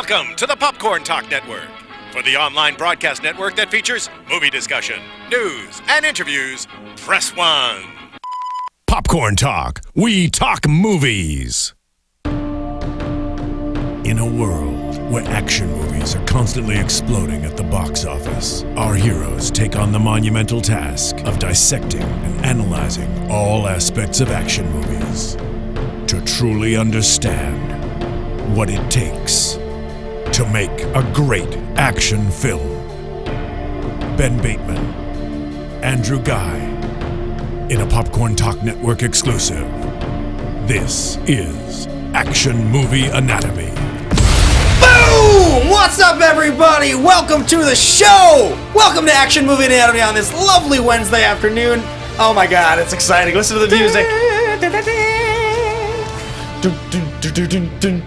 Welcome to the Popcorn Talk Network. For the online broadcast network that features movie discussion, news, and interviews, press 1. Popcorn Talk. We talk movies. In a world where action movies are constantly exploding at the box office, our heroes take on the monumental task of dissecting and analyzing all aspects of action movies to truly understand what it takes to make a great action film. Ben Bateman, Andrew Ghai, in a Popcorn Talk Network exclusive. This is Action Movie Anatomy. Boom! What's up, everybody? Welcome to the show! Welcome to Action Movie Anatomy on this lovely Wednesday afternoon. Oh my god, it's exciting. Listen to the music.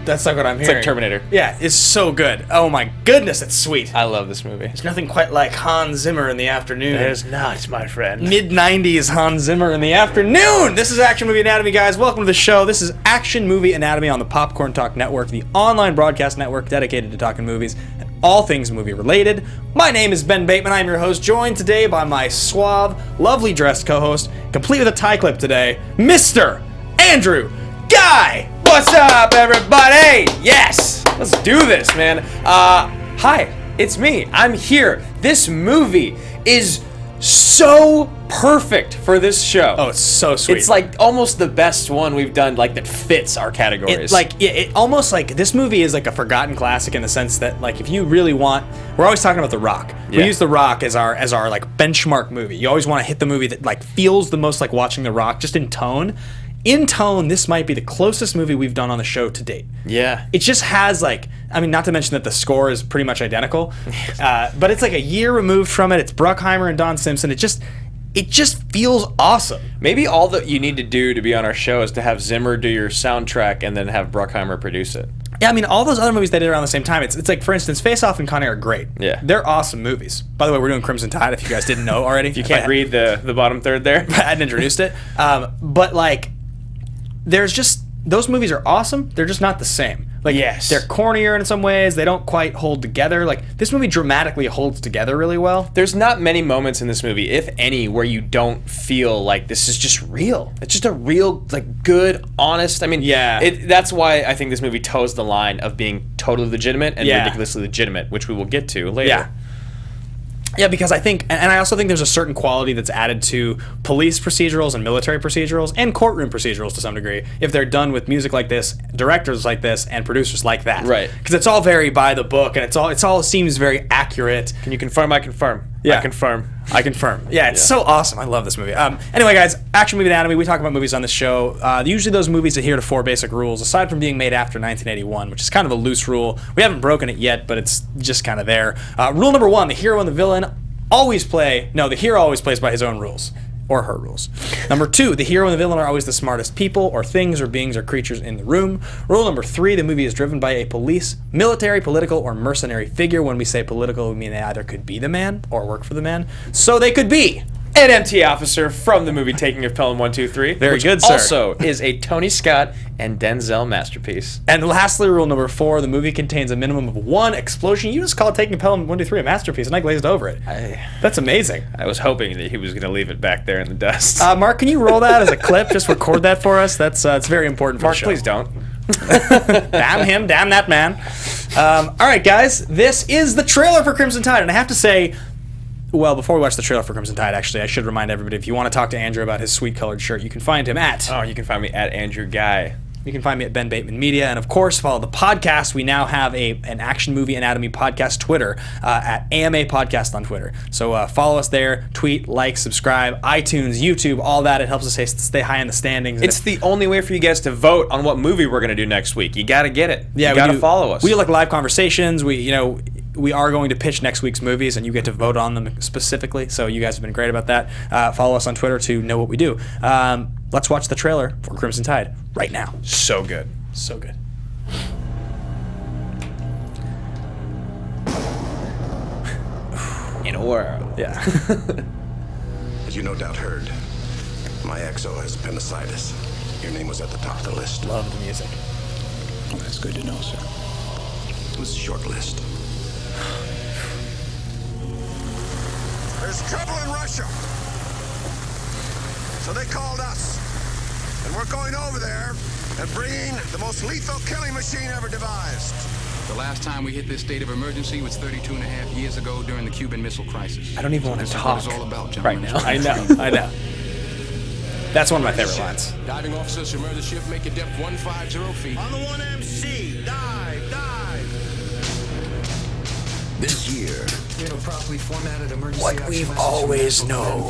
That's like what I'm hearing. It's like Terminator. Yeah, it's so good. Oh my goodness, it's sweet. I love this movie. There's nothing quite like Hans Zimmer in the afternoon. There's not, my friend. Mid-90s Hans Zimmer in the afternoon. This is Action Movie Anatomy, guys. Welcome to the show. This is Action Movie Anatomy on the Popcorn Talk Network, the online broadcast network dedicated to talking movies and all things movie-related. My name is Ben Bateman. I'm your host, joined today by my suave, lovely dressed co-host, complete with a tie clip today, Mr. Andrew Ghai. What's up, everybody? Yes! Let's do this, man. Hi, it's me. I'm here. This movie is so perfect for this show. Oh, it's so sweet. It's like almost the best one we've done, like that fits our categories. It almost like this movie is like a forgotten classic in the sense that like if you really want, we're always talking about The Rock. We use The Rock as our like benchmark movie. You always want to hit the movie that like feels the most like watching The Rock, just in tone. In tone, this might be the closest movie we've done on the show to date. Yeah. It just has like, I mean, not to mention that the score is pretty much identical, but it's like a year removed from it. It's Bruckheimer and Don Simpson. It just feels awesome. Maybe all that you need to do to be on our show is to have Zimmer do your soundtrack and then have Bruckheimer produce it. Yeah, I mean, all those other movies they did around the same time, it's like, for instance, Face Off and Con Air are great. Yeah. They're awesome movies. By the way, we're doing Crimson Tide, if you guys didn't know already. If you can't read the bottom third there. I hadn't introduced it. But like, there's just, those movies are awesome. They're just not the same. Like, yes. They're cornier in some ways. They don't quite hold together. Like, this movie dramatically holds together really well. There's not many moments in this movie, if any, where you don't feel like this is just real. It's just a real, like, good, honest. I mean, that's why I think this movie toes the line of being totally legitimate and ridiculously legitimate, which we will get to later. Yeah. Yeah, because I think, and I also think there's a certain quality that's added to police procedurals and military procedurals and courtroom procedurals to some degree if they're done with music like this, directors like this, and producers like that. Right. Because it's all very by the book, and it's all seems very accurate. Can you confirm? I confirm. Yeah. I confirm. I confirm. Yeah, it's so awesome. I love this movie. Anyway, guys, Action Movie Anatomy, we talk about movies on this show. Usually those movies adhere to 4 basic rules, aside from being made after 1981, which is kind of a loose rule. We haven't broken it yet, but it's just kind of there. Rule number 1, the hero and the villain the hero always plays by his own rules. Or her rules. Number 2, the hero and the villain are always the smartest people or things or beings or creatures in the room. Rule number 3, the movie is driven by a police, military, political, or mercenary figure. When we say political, we mean they either could be the man or work for the man. So they could be an MT officer from the movie Taking of Pelham 1, 2, 3. Very good, sir. Also is a Tony Scott and Denzel masterpiece. And lastly, rule number 4, the movie contains a minimum of 1 explosion. You just call Taking of Pelham 1, 2, 3 a masterpiece, and I glazed over it. That's amazing. I was hoping that he was going to leave it back there in the dust. Mark, can you roll that as a clip? Just record that for us. That's it's very important for Mark, the show. please don't. Damn him, damn that man. All right, guys, this is the trailer for Crimson Tide, and I have to say, well, before we watch the trailer for Crimson Tide, actually, I should remind everybody, if you want to talk to Andrew about his sweet colored shirt, you can find him at... you can find me at Andrew Ghai. You can find me at Ben Bateman Media. And, of course, follow the podcast. We now have an Action Movie Anatomy podcast Twitter at AMA Podcast on Twitter. So follow us there, tweet, like, subscribe, iTunes, YouTube, all that. It helps us stay high in the standings. It's the only way for you guys to vote on what movie we're going to do next week. You got to get it. Yeah, you got to follow us. We do like live conversations. We are going to pitch next week's movies, and you get to vote on them specifically. So you guys have been great about that. Follow us on Twitter to know what we do. Let's watch the trailer for Crimson Tide right now. So good. So good. In a world. Yeah. As you no doubt heard, my XO has appendicitis. Your name was at the top of the list. Love the music. That's good to know, sir. was a short list. There's trouble in Russia. So they called us. And we're going over there and bringing the most lethal killing machine ever devised. The last time we hit this state of emergency was 32 and a half years ago during the Cuban Missile Crisis. I don't even want to talk This is what it's all about, right gentlemen. now. I know. That's one of my favorite lines. Diving officer, submerge the ship, make it depth 150 feet. On the 1MC, dive, dive. This year, We have a properly formatted emergency What action we've message always from known.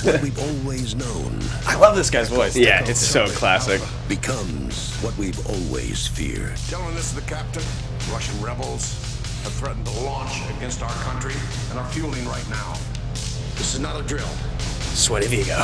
what we've always known I love this guy's voice. Yeah, it's so classic. becomes what we've always feared. Gentlemen, this is the captain. Russian rebels have threatened to launch against our country and are fueling right now. This is not a drill. Sweaty Vigo.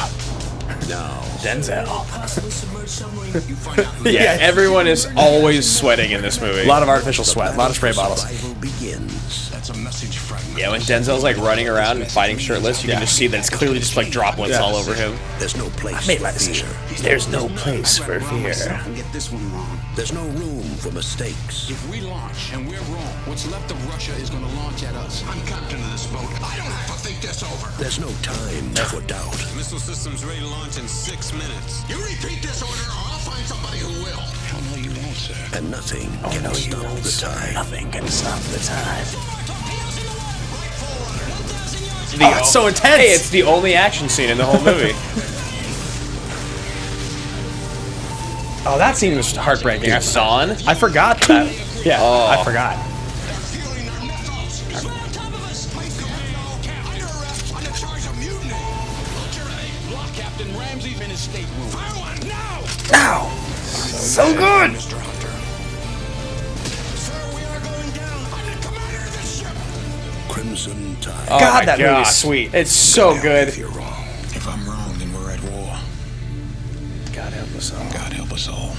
Now, Denzel. possibly submerged submarine. You find out who Yeah, everyone is always sweating in this movie. A lot of artificial sweat, a lot of spray bottles. survival begins. That's a message fragment. Yeah, when Denzel's like running around and fighting shirtless, you can just see that it's clearly just like droplets all over him. There's no place made for my fear. decision. There's no place for Wrong myself fear. and get this one wrong. There's no room for mistakes. If we launch and we're wrong, what's left of Russia is going to launch at us. I'm captain of this boat. I don't have to think this over. There's no time for doubt. Missile systems ready to launch in 6 minutes. You repeat this order or I'll find somebody who will. Hell no, you won't, sir. And nothing can stop the time. Nothing can stop the time. The- Oh, it's so intense. Hey, it's the only action scene in the whole movie. Oh, that scene was heartbreaking. Son? I forgot that. Yeah, Oh. I forgot. Fueling their missiles. They're on top of us. Place commando. Under arrest. Under charge of mutiny. Lock Captain Ramsey's in his stateroom. Fire one now. Ow! So good. Mr. Hunter. Sir, we are going down. I'm the commander of this ship. Crimson Tide. Oh God, my that movie's gosh. sweet. It's so good. If you're wrong, if I'm wrong, then we're at war. God help us all. God help us all.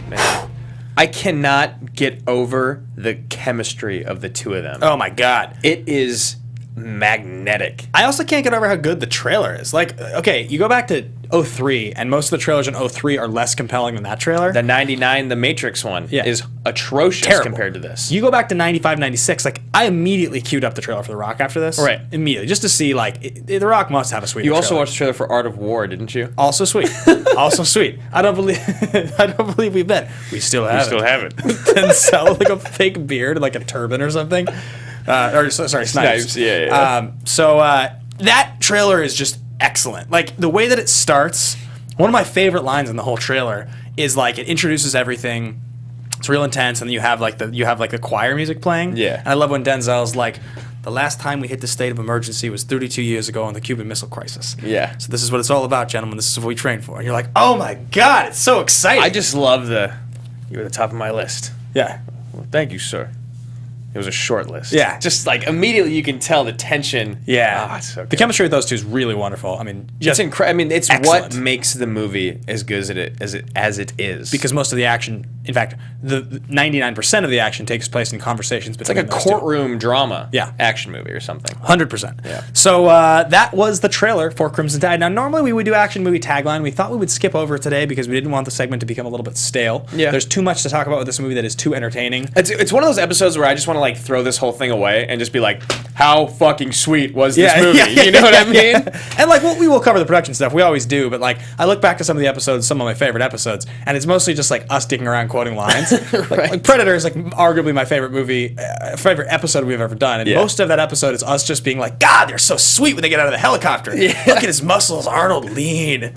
Man. I cannot get over the chemistry of the two of them. Oh my God. It is magnetic. I also can't get over how good the trailer is. Like, okay, you go back to 03, and most of the trailers in 03 are less compelling than that trailer. The 99, the Matrix one, Yeah. is atrocious Terrible. compared to this. You go back to 95, 96, like, I immediately queued up the trailer for The Rock after this. Right. Immediately, just to see, like, The Rock must have a sweet You also trailer. watched the trailer for Art of War, didn't you? Also sweet. Also sweet. I don't believe we've been. We still have it. have it. Denzel with like a fake beard, like a turban or something. Sorry, Snipes. Snipes, yeah. That trailer is just excellent. Like the way that it starts. One of my favorite lines in the whole trailer is like it introduces everything. It's real intense, and then you have like the choir music playing. Yeah. And I love when Denzel's like, the last time we hit the state of emergency was 32 years ago in the Cuban Missile Crisis. Yeah. So this is what it's all about, gentlemen. This is what we trained for. And you're like, oh my God, it's so exciting. I just love you're at the top of my list. yeah. Well, thank you, sir. It was a short list. Yeah. Just like immediately you can tell the tension. Yeah. Ah, it's so the good. chemistry with those two is really wonderful. I mean, It's just incredible. I mean, it's excellent. what makes the movie as good as it is. because most of the action, in fact, the 99% of the action takes place in conversations it's between like a those two. courtroom drama. Yeah. Action movie or something. 100%. Yeah. So that was the trailer for Crimson Tide. Now, normally we would do action movie tagline. We thought we would skip over it today because we didn't want the segment to become a little bit stale. Yeah. There's too much to talk about with this movie that is too entertaining. It's one of those episodes where I just want to like throw this whole thing away and just be like, how fucking sweet was this movie? You know what I mean? And like, we will cover the production stuff. We always do. But like, I look back to some of the episodes, some of my favorite episodes, and it's mostly just like us dicking around quoting lines. Like Predator is like arguably my favorite movie, favorite episode we've ever done. And Yeah. most of that episode is us just being like, God, they're so sweet when they get out of the helicopter. Look at his muscles, Arnold lean.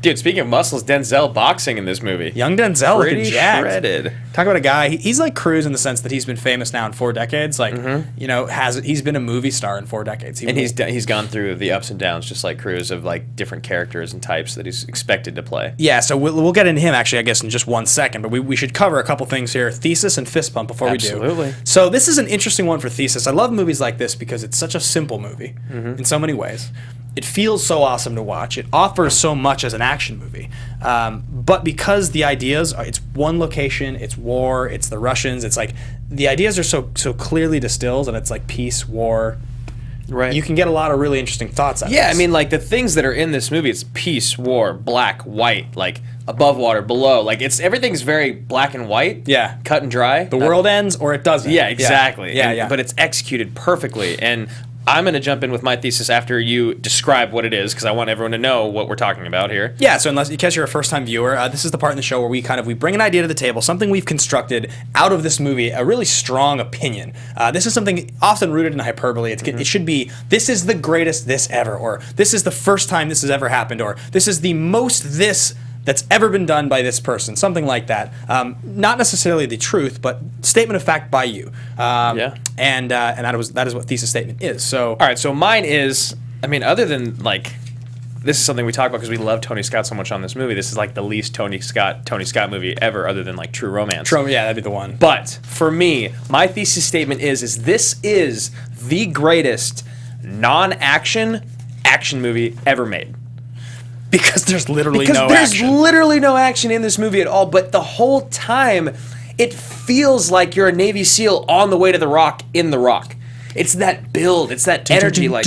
Dude, speaking of muscles, Denzel boxing in this movie. Young Denzel looking Pretty jacked. shredded. Talk about a guy. He's like Cruise in the sense that he's been famous now in 4 decades. Like, you know, he's been a movie star in 4 decades. And he's gone through the ups and downs, just like Cruise, of like different characters and types that he's expected to play. Yeah, so we'll get into him actually, I guess, in just 1 second. But we should cover a couple things here. Thesis and Fist Pump before we do. Absolutely. So this is an interesting one for Thesis. I love movies like this because it's such a simple movie in so many ways. It feels so awesome to watch. It offers so much as an action movie. But because the ideas are, it's one location, it's war, it's the Russians, it's like the ideas are so clearly distilled, and it's like peace, war. Right. You can get a lot of really interesting thoughts out of Yeah, this. I mean, like the things that are in this movie, it's peace, war, black, white, like above water, below. Like everything's very black and white. Yeah. Cut and dry. The world ends or it doesn't. Yeah, exactly. Yeah. But it's executed perfectly. And I'm going to jump in with my thesis after you describe what it is, because I want everyone to know what we're talking about here. Yeah, so in case you're a first-time viewer, this is the part in the show where we bring an idea to the table, something we've constructed out of this movie, a really strong opinion. This is something often rooted in hyperbole. It should be, this is the greatest this ever, or this is the first time this has ever happened, or this is the most this that's ever been done by this person, something like that. Not necessarily the truth, but statement of fact by you. And that is what thesis statement is. So, all right. So mine is, I mean, other than like, this is something we talk about because we love Tony Scott so much on this movie. This is like the least Tony Scott movie ever, other than like True Romance. Yeah, that'd be the one. But for me, my thesis statement is this is the greatest non-action action movie ever made. Because there's literally there's literally no action in this movie at all, but the whole time it feels like you're a Navy SEAL on the way to the Rock in the Rock. It's that build, it's that energy, like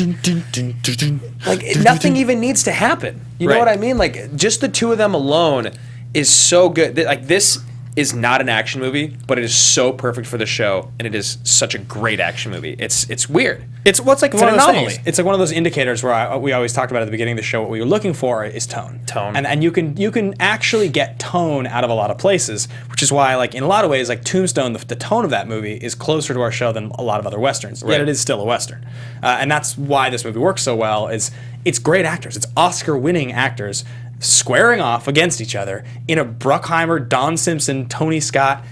nothing even needs to happen. You know what I mean? Like just the two of them alone is so good. Like this is not an action movie, but it is so perfect for the show, and it is such a great action movie. It's weird. It's one of those anomaly. things. It's like one of those indicators where we always talked about at the beginning of the show. What we were looking for is tone. And you can actually get tone out of a lot of places, which is why, like in a lot of ways, like Tombstone, the tone of that movie is closer to our show than a lot of other westerns. Yet it is still a western, and that's why this movie works so well. It's great actors. It's Oscar-winning actors squaring off against each other in a Bruckheimer, Don Simpson, Tony Scott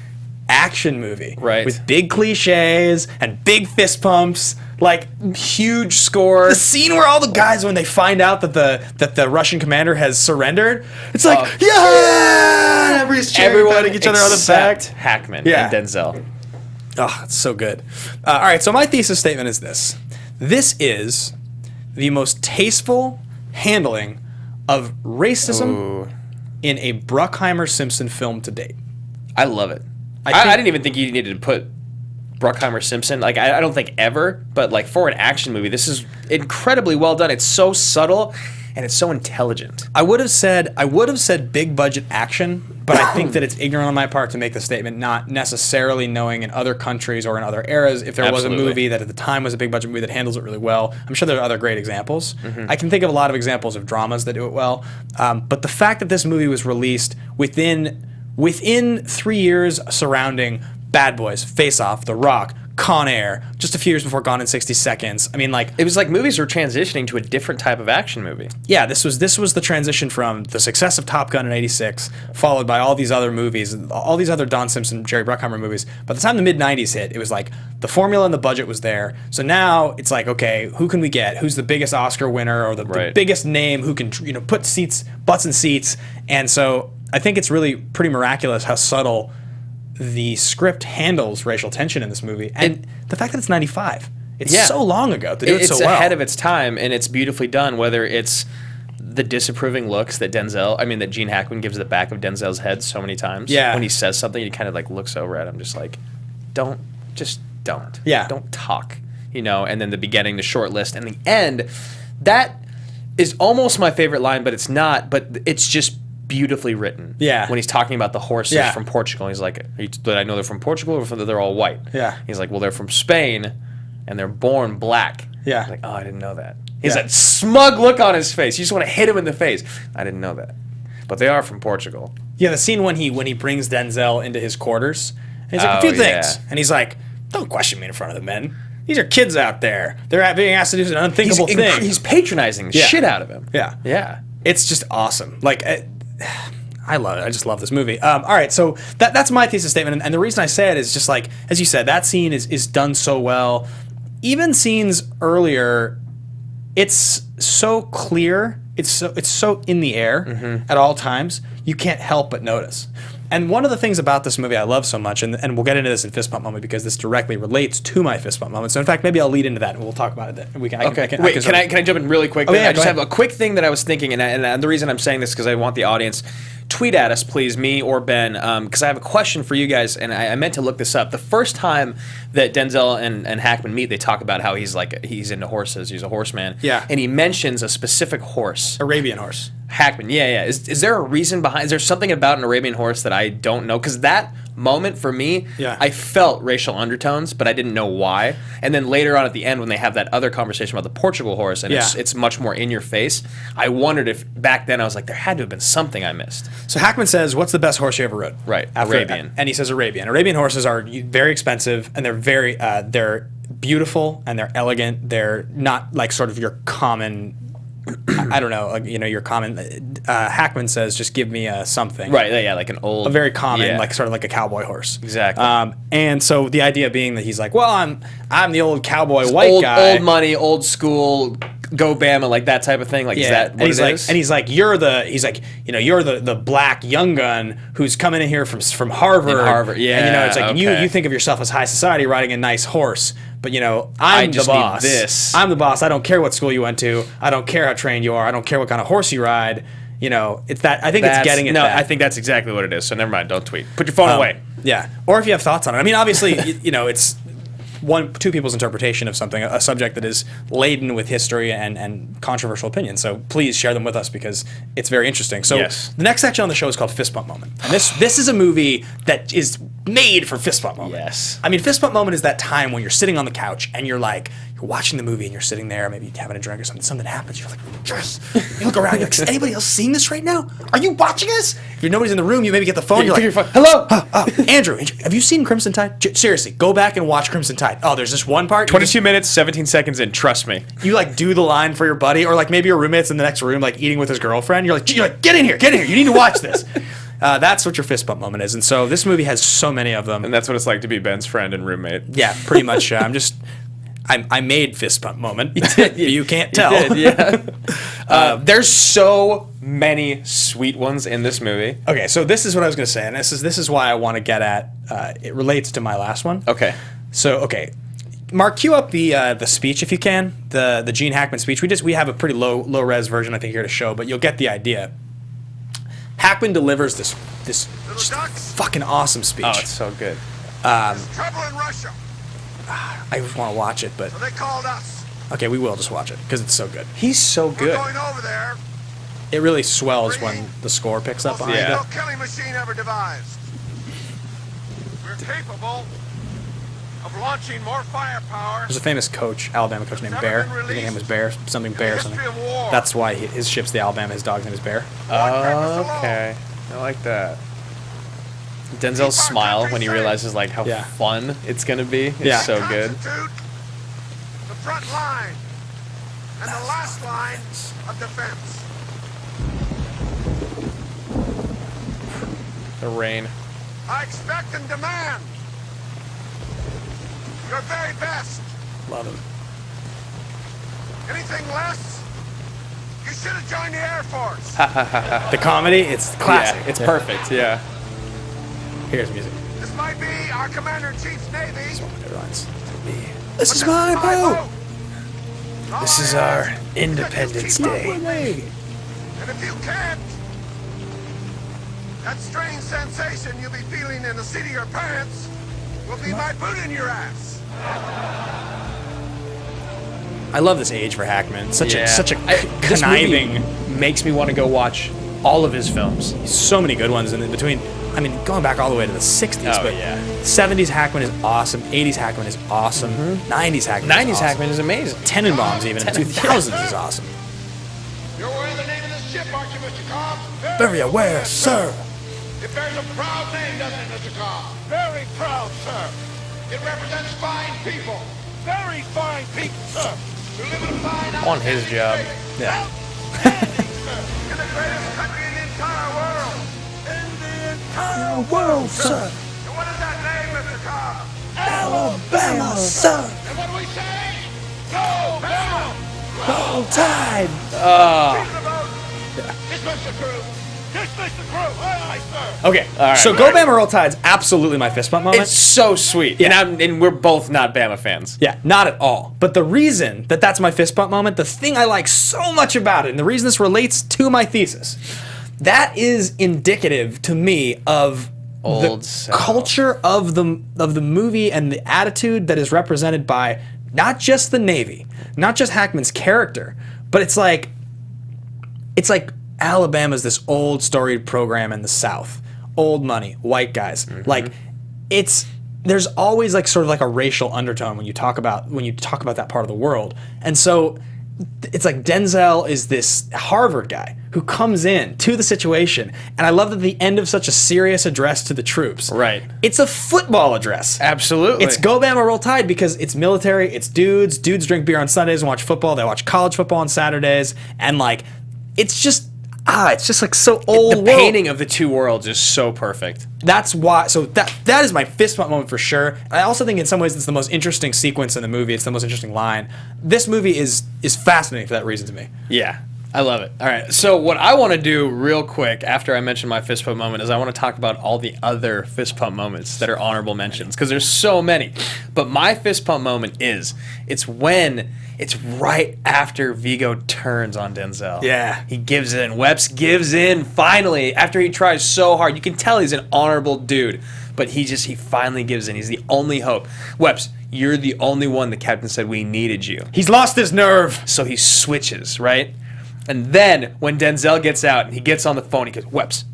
action movie, with big cliches and big fist pumps, like huge score. The scene where all the guys, when they find out that the Russian commander has surrendered, it's like everybody's cheering, patting each other on the back. Hackman and Denzel. Oh, it's so good. All right, so my thesis statement is this: this is the most tasteful handling of racism in a Bruckheimer Simpson film to date. I love it. I didn't even think you needed to put Bruckheimer Simpson. Like I don't think ever, but like for an action movie, this is incredibly well done. It's so subtle and it's so intelligent. I would have said big budget action, but I think that it's ignorant on my part to make the statement, not necessarily knowing in other countries or in other eras if there was a movie that at the time was a big budget movie that handles it really well. I'm sure there are other great examples. I can think of a lot of examples of dramas that do it well, but the fact that this movie was released within 3 years surrounding Bad Boys, Face Off, The Rock, Con Air, just a few years before Gone in 60 Seconds. I mean, like it was like movies were transitioning to a different type of action movie. Yeah, this was the transition from the success of Top Gun in '86, followed by all these other movies, all these other Don Simpson, Jerry Bruckheimer movies. By the time the mid '90s hit, it was like the formula and the budget was there. So now it's like, okay, who can we get? Who's the biggest Oscar winner or the biggest name who can put butts in seats? And so I think it's really pretty miraculous how subtle the script handles racial tension in this movie, and the fact that it's 95, it's so long ago to do it so well. It's ahead of its time, and it's beautifully done. Whether it's the disapproving looks that that Gene Hackman gives the back of Denzel's head so many times. Yeah. When he says something, he kind of like looks over at him, just like, don't. Yeah. Don't talk. And then the beginning, the short list, and the end. That is almost my favorite line, but it's not. But it's just beautifully written. Yeah. When he's talking about the horses from Portugal, he's like, did I know they're from Portugal or they're all white? Yeah. He's like, well, they're from Spain and they're born black. Yeah. I'm like, oh, I didn't know that. He's that smug look on his face. You just want to hit him in the face. I didn't know that. But they are from Portugal. Yeah, the scene when he brings Denzel into his quarters, and he's like, a few things. And he's like, don't question me in front of the men. These are kids out there. They're being asked to do an unthinkable thing. He's patronizing the shit out of him. Yeah. Yeah. It's just awesome. Like, I love it. I just love this movie. All right, so that's my thesis statement, and the reason I say it is just like, as you said, that scene is done so well. Even scenes earlier, it's so clear. It's so in the air at all times. You can't help but notice. And one of the things about this movie I love so much, and we'll get into this in Fist Bump Moment because this directly relates to my Fist Bump Moment. So in fact, maybe I'll lead into that and we'll talk about it then. Can I jump in really quick? Oh, yeah, I just have a quick thing that I was thinking, and the reason I'm saying this is because I want the audience tweet at us, please, me or Ben, because I have a question for you guys, and I meant to look this up. The first time that Denzel and Hackman meet, they talk about how he's into horses. He's a horseman. Yeah. And he mentions a specific horse. Arabian horse. Hackman, yeah. Is there a reason behind? Is there something about an Arabian horse that I don't know? Because that moment for me, I felt racial undertones, but I didn't know why. And then later on at the end, when they have that other conversation about the Portugal horse, and it's much more in your face, I wondered if back then I was like, there had to have been something I missed. So Hackman says, "What's the best horse you ever rode?" Right, Arabian. And he says Arabian. Arabian horses are very expensive, and they're very they're beautiful and they're elegant. They're not like sort of your common. I don't know, your common. Hackman says, "Just give me something." Right, yeah, like an old, a very common, like sort of like a cowboy horse. Exactly. And so the idea being that he's like, "Well, I'm the old cowboy white guy, old money, old school, go Bama, like that type of thing." Like, is that what it is? And he's like, you're the black young gun who's coming in here from Harvard. Yeah. And it's like you think of yourself as high society riding a nice horse. But I'm the boss. Need this. I'm the boss. I don't care what school you went to. I don't care how trained you are. I don't care what kind of horse you ride. It's that. I think it's getting at that. No, I think that's exactly what it is. So never mind. Don't tweet. Put your phone away. Yeah. Or if you have thoughts on it. I mean, obviously, it's two people's interpretation of something, a subject that is laden with history and controversial opinions. So please share them with us because it's very interesting. So the next section on the show is called Fist Bump Moment. And this is a movie that is made for Fist Bump Moment. Yes. I mean, Fist Bump Moment is that time when you're sitting on the couch and you're watching the movie and you're sitting there, maybe having a drink or something happens, you're like, yes. You look around, you're like, is anybody else seeing this right now? Are you watching this? If nobody's in the room, you maybe get the phone, you're like, hello? Andrew, have you seen Crimson Tide? Seriously, go back and watch Crimson Tide. Oh, there's this one part. 22 minutes, 17 seconds in, trust me. You do the line for your buddy, or maybe your roommate's in the next room, eating with his girlfriend. You're like, get in here, you need to watch this. That's what your fist bump moment is. And so this movie has so many of them. And that's what it's like to be Ben's friend and roommate. Yeah, pretty much. I made fist bump moment. You did. You can't tell. You did, yeah. There's so many sweet ones in this movie. Okay, so this is what I was going to say, and this is why I want to get at. It relates to my last one. Okay. So Mark, cue up the speech if you can. The Gene Hackman speech. We have a pretty low res version I think here to show, but you'll get the idea. Hackman delivers this just fucking awesome speech. Oh, it's so good. There's trouble in Russia. I just want to watch it, but So they called us. okay, we will just watch it because it's so good. He's so We're good. going over there. It really swells when the score picks up behind Yeah. it. No killing machine ever devised. We're capable of launching more firepower. There's a famous coach, Alabama coach named Bear. I think his name was Bear, something Bear, something. History of war. That's why his ship's the Alabama. His dog's name is Bear. Okay. I like that. Denzel's smile when he realizes how Yeah. fun it's gonna be. It's Yeah. so good. Constitute the front line and the last line of defense. The rain. I expect and demand your very best. Love him. Anything less, you should have joined the Air Force. The comedy, it's classic. Yeah, it's perfect. Yeah. Here's music. This might be our Commander-in-Chief's Navy. This is my boat. This is our Independence Day. And if you can't, that strange sensation you'll be feeling in the seat of your pants will be my boot in your ass. I love this age for Hackman. Such a This conniving. movie makes me want to go watch all of his films. So many good ones in between. I mean, going back all the way to the 60s, Oh, but yeah. 70s Hackman is awesome, 80s Hackman is awesome, 90s Hackman is 90s awesome. Hackman is amazing. Tenenbaums even in the 2000s is awesome. You're aware of the name of this ship, aren't you, Mr. Cobb? Very aware, sir. It bears a proud name, doesn't it, Mr. Cobb? Very proud, sir. It represents fine people. Very fine people, sir. Who live in a fine On his job. Yeah. Outstanding, sir. In the greatest country in the entire world. In the entire world, sir. And what is that name, Mr. Cobb? Alabama, sir. And what do we say? Go, Bama! Roll Tide. Keep the boat. Dismiss the crew. Dismiss the crew. Aye, aye, sir. Okay, right, so Go Bama Roll Tide's absolutely my fist bump moment. It's so sweet. Yeah. And we're both not Bama fans. Yeah, not at all. But the reason that's my fist bump moment, the thing I like so much about it, and the reason this relates to my thesis, that is indicative to me of Old the South. culture of the movie and the attitude that is represented by not just the Navy, not just Hackman's character, but it's like Alabama's this old storied program in the South, old money, white guys. Like there's always like sort of like a racial undertone when you talk about that part of the world, and so it's like Denzel is this Harvard guy who comes in to the situation, and I love that at the end of such a serious address to the troops, Right. it's a football address. Absolutely. It's Go Bama Roll Tide because it's military, it's dudes drink beer on Sundays and watch football, they watch college football on Saturdays, and like it's just like so old The world. painting of the two worlds is so perfect. That's why. So that is my fist bump moment for sure. And I also think in some ways it's the most interesting sequence in the movie. It's the most interesting line. This movie is fascinating for that reason to me. Yeah, I love it. All right, so what I want to do real quick after I mention my fist pump moment is I want to talk about all the other fist pump moments that are honorable mentions because there's so many. But my fist pump moment it's right after Vigo turns on Denzel. Yeah. He gives in. Wepps gives in finally after he tries so hard. You can tell he's an honorable dude, but he finally gives in. He's the only hope. Wepps, you're the only one the captain said we needed you. He's lost his nerve. So he switches, right? And then when Denzel gets out and he gets on the phone, he goes, Wepps.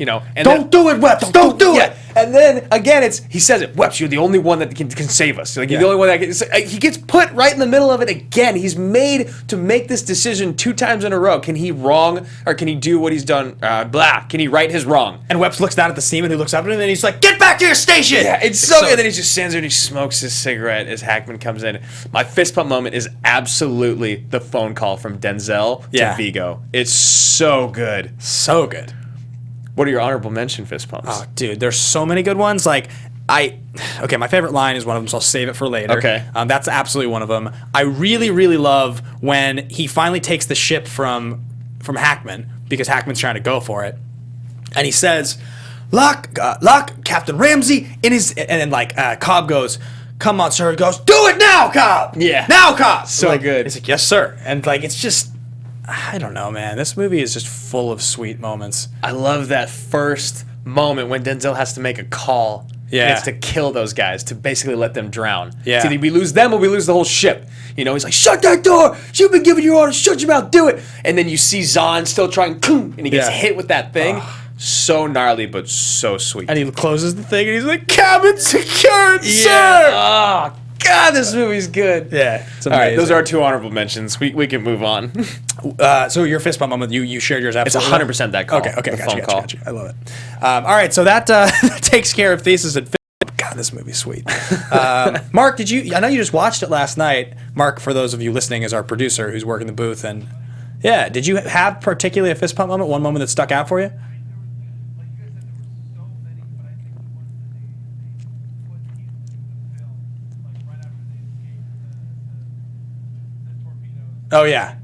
And Don't do it, Wepps. Don't do it. And then again, he says it, Wepps, you're the only one that can save us. Like you're the only one that can. He gets put right in the middle of it again. He's made to make this decision 2 times in a row. Can he wrong or can he do what he's done? Can he right his wrong? And Wepps looks down at the seaman who looks up at him and he's like, "Get back to your station!" Yeah, it's so good. And then he just stands there and he smokes his cigarette as Hackman comes in. My fist pump moment is absolutely the phone call from Denzel to Vigo. It's so good. So good. What are your honorable mention fist pumps? Oh, dude, there's so many good ones. Like, my favorite line is one of them, so I'll save it for later. Okay. That's absolutely one of them. I really, really love when he finally takes the ship from Hackman because Hackman's trying to go for it, and he says, "Lock, Captain Ramsey in his," and then Cobb goes, "Come on, sir." He goes, "Do it now, Cobb." Yeah. Now, Cobb. So good. He's like, "Yes, sir," and it's just. I don't know, man. This movie is just full of sweet moments. I love that first moment when Denzel has to make a call. Yeah. He has to kill those guys to basically let them drown. Yeah. It's either we lose them or we lose the whole ship. He's like, "Shut that door! You've been giving your orders. Shut your mouth. Do it!" And then you see Zahn still trying, and he gets hit with that thing. So gnarly, but so sweet. And he closes the thing and he's like, "Cabin secured, sir!" Oh, God, this movie's good. Yeah. It's All right, those amazing. are our 2 honorable mentions. We can move on. So your fist bump moment, you shared yours It's absolutely. 100% that call. Okay, the gotcha, phone call. gotcha. I love it. All right, so that takes care of Thesis and God, this movie's sweet. Mark, I know you just watched it last night. Mark, for those of you listening, is our producer who's working the booth. And yeah, did you have particularly a fist pump moment, one moment that stuck out for you? Oh, yeah.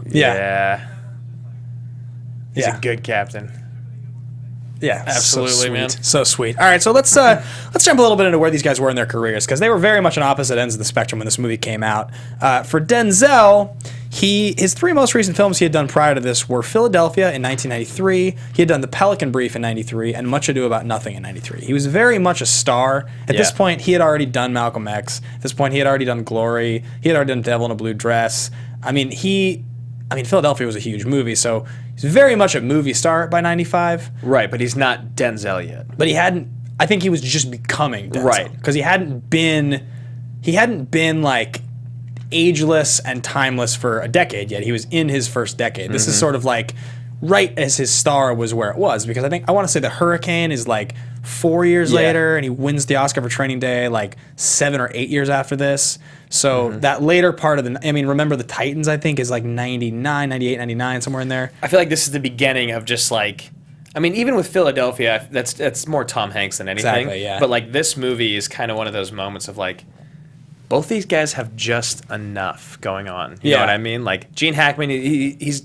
Yeah. He's Yeah. a good captain. Yeah, Absolutely, so sweet. man. So sweet. All right, so let's jump a little bit into where these guys were in their careers because they were very much on opposite ends of the spectrum when this movie came out. For Denzel, his 3 most recent films he had done prior to this were Philadelphia in 1993. He had done The Pelican Brief in 93 and Much Ado About Nothing in 93. He was very much a star. At this point, he had already done Malcolm X. At this point, he had already done Glory. He had already done Devil in a Blue Dress. Philadelphia was a huge movie, so he's very much a movie star by 95. Right, but he's not Denzel yet. But I think he was just becoming Denzel. Right. Because he hadn't been like ageless and timeless for a decade yet. He was in his first decade. This is sort of like right as his star was where it was, because I want to say The Hurricane is like 4 years later, and he wins the Oscar for Training Day like 7 or 8 years after this. So that later part of Remember the Titans, I think, is like 99, 98, 99, somewhere in there. I feel like this is the beginning of just even with Philadelphia, that's more Tom Hanks than anything. Exactly, yeah. But this movie is kind of one of those moments of both these guys have just enough going on. You know what I mean? Gene Hackman, he's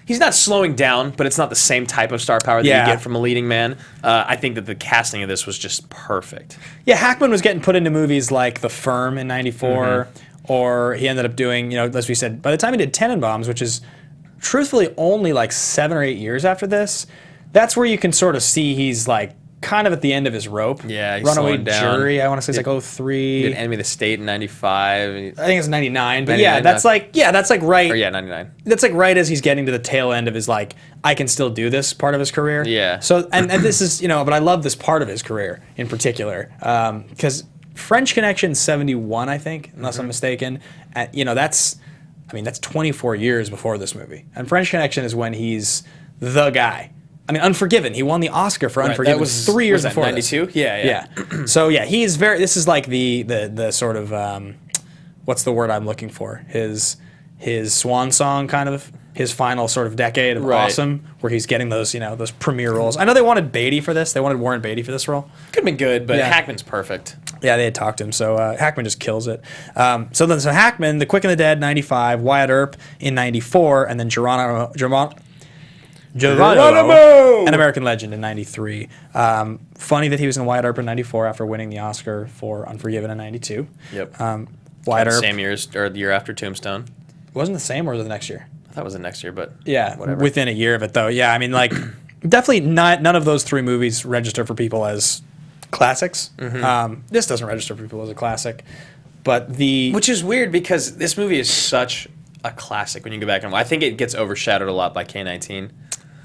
he's not slowing down, but it's not the same type of star power that Yeah. you get from a leading man. I think that the casting of this was just perfect. Yeah, Hackman was getting put into movies like The Firm in '94, or he ended up doing, you know, as we said, by the time he did Tenenbaums, which is truthfully only like 7 or 8 years after this, that's where you can sort of see he's like kind of at the end of his rope. Yeah, he's Runaway slowing down. Jury, I want to say it's like 03. He did Enemy of the State in '95. I think it's 99, but 99, yeah, that's like right. Or yeah, '99. That's like right as he's getting to the tail end of his like I can still do this part of his career. Yeah. So and this is, you know, but I love this part of his career in particular because French Connection 71, I think, unless I'm mistaken. You know, that's 24 years before this movie, and French Connection is when he's the guy. I mean, Unforgiven. He won the Oscar for Unforgiven. That was 3 years was that, before 92? this. Yeah. So yeah, he's very. This is like the sort of what's the word I'm looking for? His swan song, kind of his final sort of decade of awesome, where he's getting those those premiere roles. I know they wanted Beatty for this. They wanted Warren Beatty for this role. Could have been good, but Yeah. Hackman's perfect. Yeah, they had talked to him, so Hackman just kills it. So Hackman, The Quick and the Dead, 95, Wyatt Earp in 94, and then Geronimo, An American Legend in 93. Funny that he was in Wyatt Earp in 94 after winning the Oscar for Unforgiven in 92. Yep. Wyatt Earp Same years or the year after Tombstone. wasn't the same, or was it the next year? I thought it was the next year, but Yeah, whatever. within a year of it though. Yeah, I mean, like definitely none of those three movies register for people as classics. This doesn't register for people as a classic, but Which is weird because this movie is such a classic when you go back and I think it gets overshadowed a lot by K-19.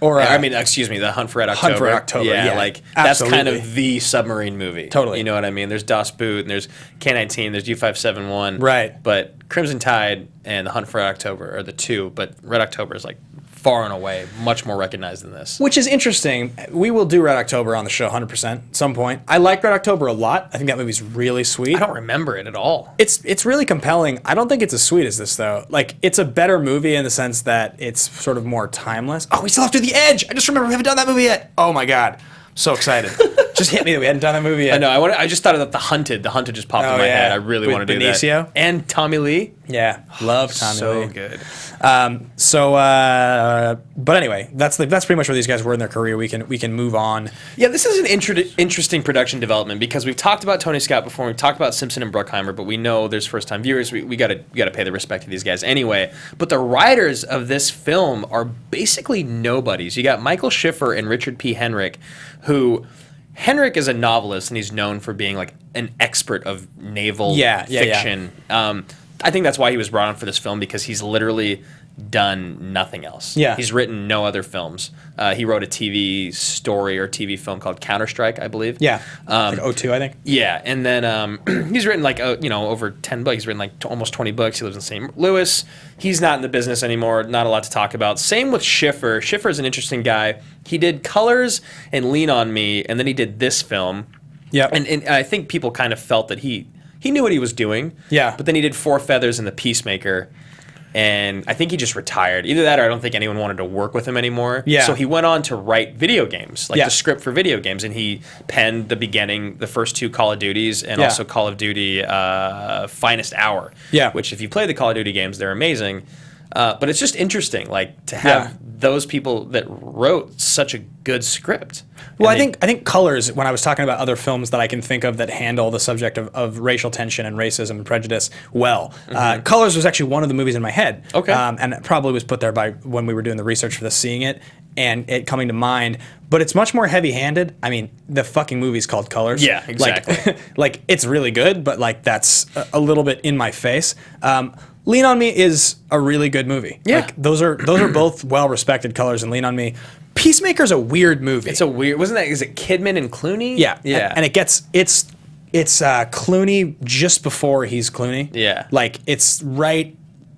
or Excuse me, The Hunt for Red October. Hunt for Red October, yeah, like that's kind absolutely. of the submarine movie. Totally. You know what I mean? There's Das Boot and there's K-19, there's U-571. Right. But Crimson Tide and The Hunt for Red October are the two, but Red October is like far and away much more recognized than this. Which is interesting. We will do Red October on the show 100% at some point. I like Red October a lot. I think that movie's really sweet. I don't remember it at all. It's really compelling. I don't think it's as sweet as this though. Like it's a better movie in the sense that it's sort of more timeless. Oh, we still have to do The Edge. I just remember we haven't done that movie yet. Oh my god, I'm so excited. Just hit me that we hadn't done that movie yet. I know. I just thought of The Hunted. The Hunted just popped in my yeah. head. I really With want to do Benicio? that. And Tommy Lee. Yeah, love Tommy So Lee. good. But anyway, that's pretty much where these guys were in their career. We can move on. Yeah, this is an interesting production development because we've talked about Tony Scott before. We've talked about Simpson and Bruckheimer, but we know there's first-time viewers. We gotta pay the respect to these guys anyway. But the writers of this film are basically nobodies. You got Michael Schiffer and Richard P. Henrik, who Henrik is a novelist and he's known for being like an expert of naval fiction. I think that's why he was brought on for this film because he's literally done nothing else. Yeah. He's written no other films. He wrote a TV story or TV film called Counter-Strike, I believe. Yeah, like 02, I think. Yeah, and then he's written like over 10 books. He's written like almost 20 books. He lives in St. Louis. He's not in the business anymore. Not a lot to talk about. Same with Schiffer. Schiffer is an interesting guy. He did Colors and Lean on Me, and then he did this film. Yeah, And I think people kind of felt that he knew what he was doing. Yeah. But then he did Four Feathers and The Peacemaker. And I think he just retired. Either that or I don't think anyone wanted to work with him anymore. Yeah. So he went on to write video games, like Yeah. the script for video games. And he penned the first two Call of Duties and Yeah. also Call of Duty Finest Hour. Yeah. Which if you play the Call of Duty games, they're amazing. But it's just interesting, like to have those people that wrote such a good script. Well, And I think Colors, when I was talking about other films that I can think of that handle the subject of racial tension and racism and prejudice well, Colors was actually one of the movies in my head. Okay. And it probably was put there by when we were doing the research for this, seeing it and it coming to mind. But it's much more heavy-handed. I mean, the fucking movie's called Colors. Yeah, exactly. Like it's really good, but like that's a little bit in my face. Lean on Me is a really good movie. Yeah. Like those are both well-respected Colors, and Lean on Me. Peacemaker's a weird movie. it's a weird, is it Kidman and Clooney? Yeah, Yeah. and it's Clooney just before he's Clooney. Yeah. like it's right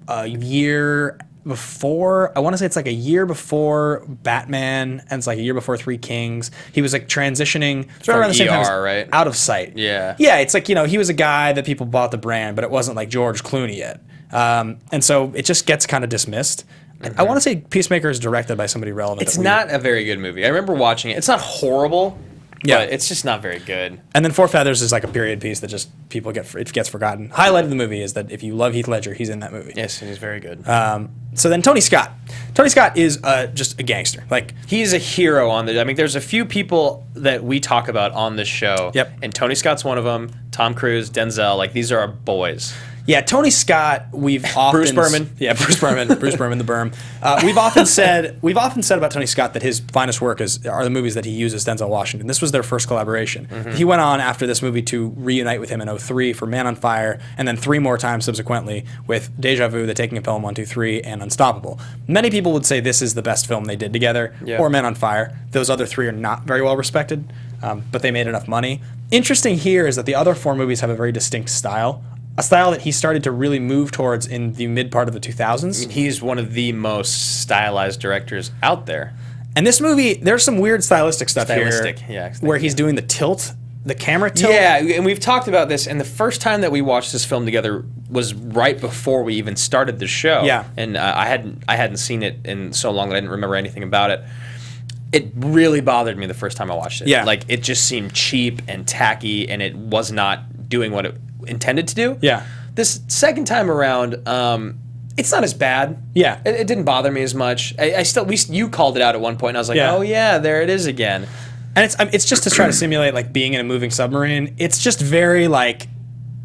a year before. I want to say it's like a year before Batman, and it's like a year before Three Kings. He was like transitioning From around the same time as ER, right? Out of Sight. Yeah. yeah. It's like he was a guy that people bought the brand, but it wasn't like George Clooney yet, and so it just gets kind of dismissed. I want to say Peacemaker is directed by somebody relevant. It's not a very good movie. I remember watching it. It's not horrible, but it's just not very good. And then Four Feathers is like a period piece that just it gets forgotten. Highlight of the movie is that if you love Heath Ledger, he's in that movie. Yes, he's very good. So then Tony Scott. Tony Scott is just a gangster. Like, he's a hero on the. I mean, there's a few people that we talk about on this show. Yep. And Tony Scott's one of them. Tom Cruise, Denzel, like these are our boys. yeah, Tony Scott. We've often Bruce Berman. Yeah, Bruce Berman. Bruce Berman, the Berm. We've often said about Tony Scott that his finest work are the movies that he uses Denzel Washington. This was their first collaboration. He went on after this movie to reunite with him in 2003 for Man on Fire, and then 3 more times subsequently with Deja Vu, The Taking of Pelham 1, 2, 3, and Unstoppable. Many people would say this is the best film they did together, or Man on Fire. Those other 3 are not very well respected, but they made enough money. Interesting here is that the other 4 movies have a very distinct style. A style that he started to really move towards in the mid part of the 2000s. I mean, he's one of the most stylized directors out there. And this movie, there's some weird stylistic stuff Stylistic, here. yeah, where he's doing the tilt, the camera tilt. Yeah, and we've talked about this, and the first time that we watched this film together was right before we even started the show. Yeah. And I hadn't seen it in so long that I didn't remember anything about it. It really bothered me the first time I watched it. Yeah. Like, it just seemed cheap and tacky, and it was not doing what it intended to do. Yeah. This second time around, it's not as bad. Yeah. It didn't bother me as much. I still, you called it out at one point, and I was like, Yeah. oh yeah, there it is again. And it's just to try to simulate like being in a moving submarine. It's just very like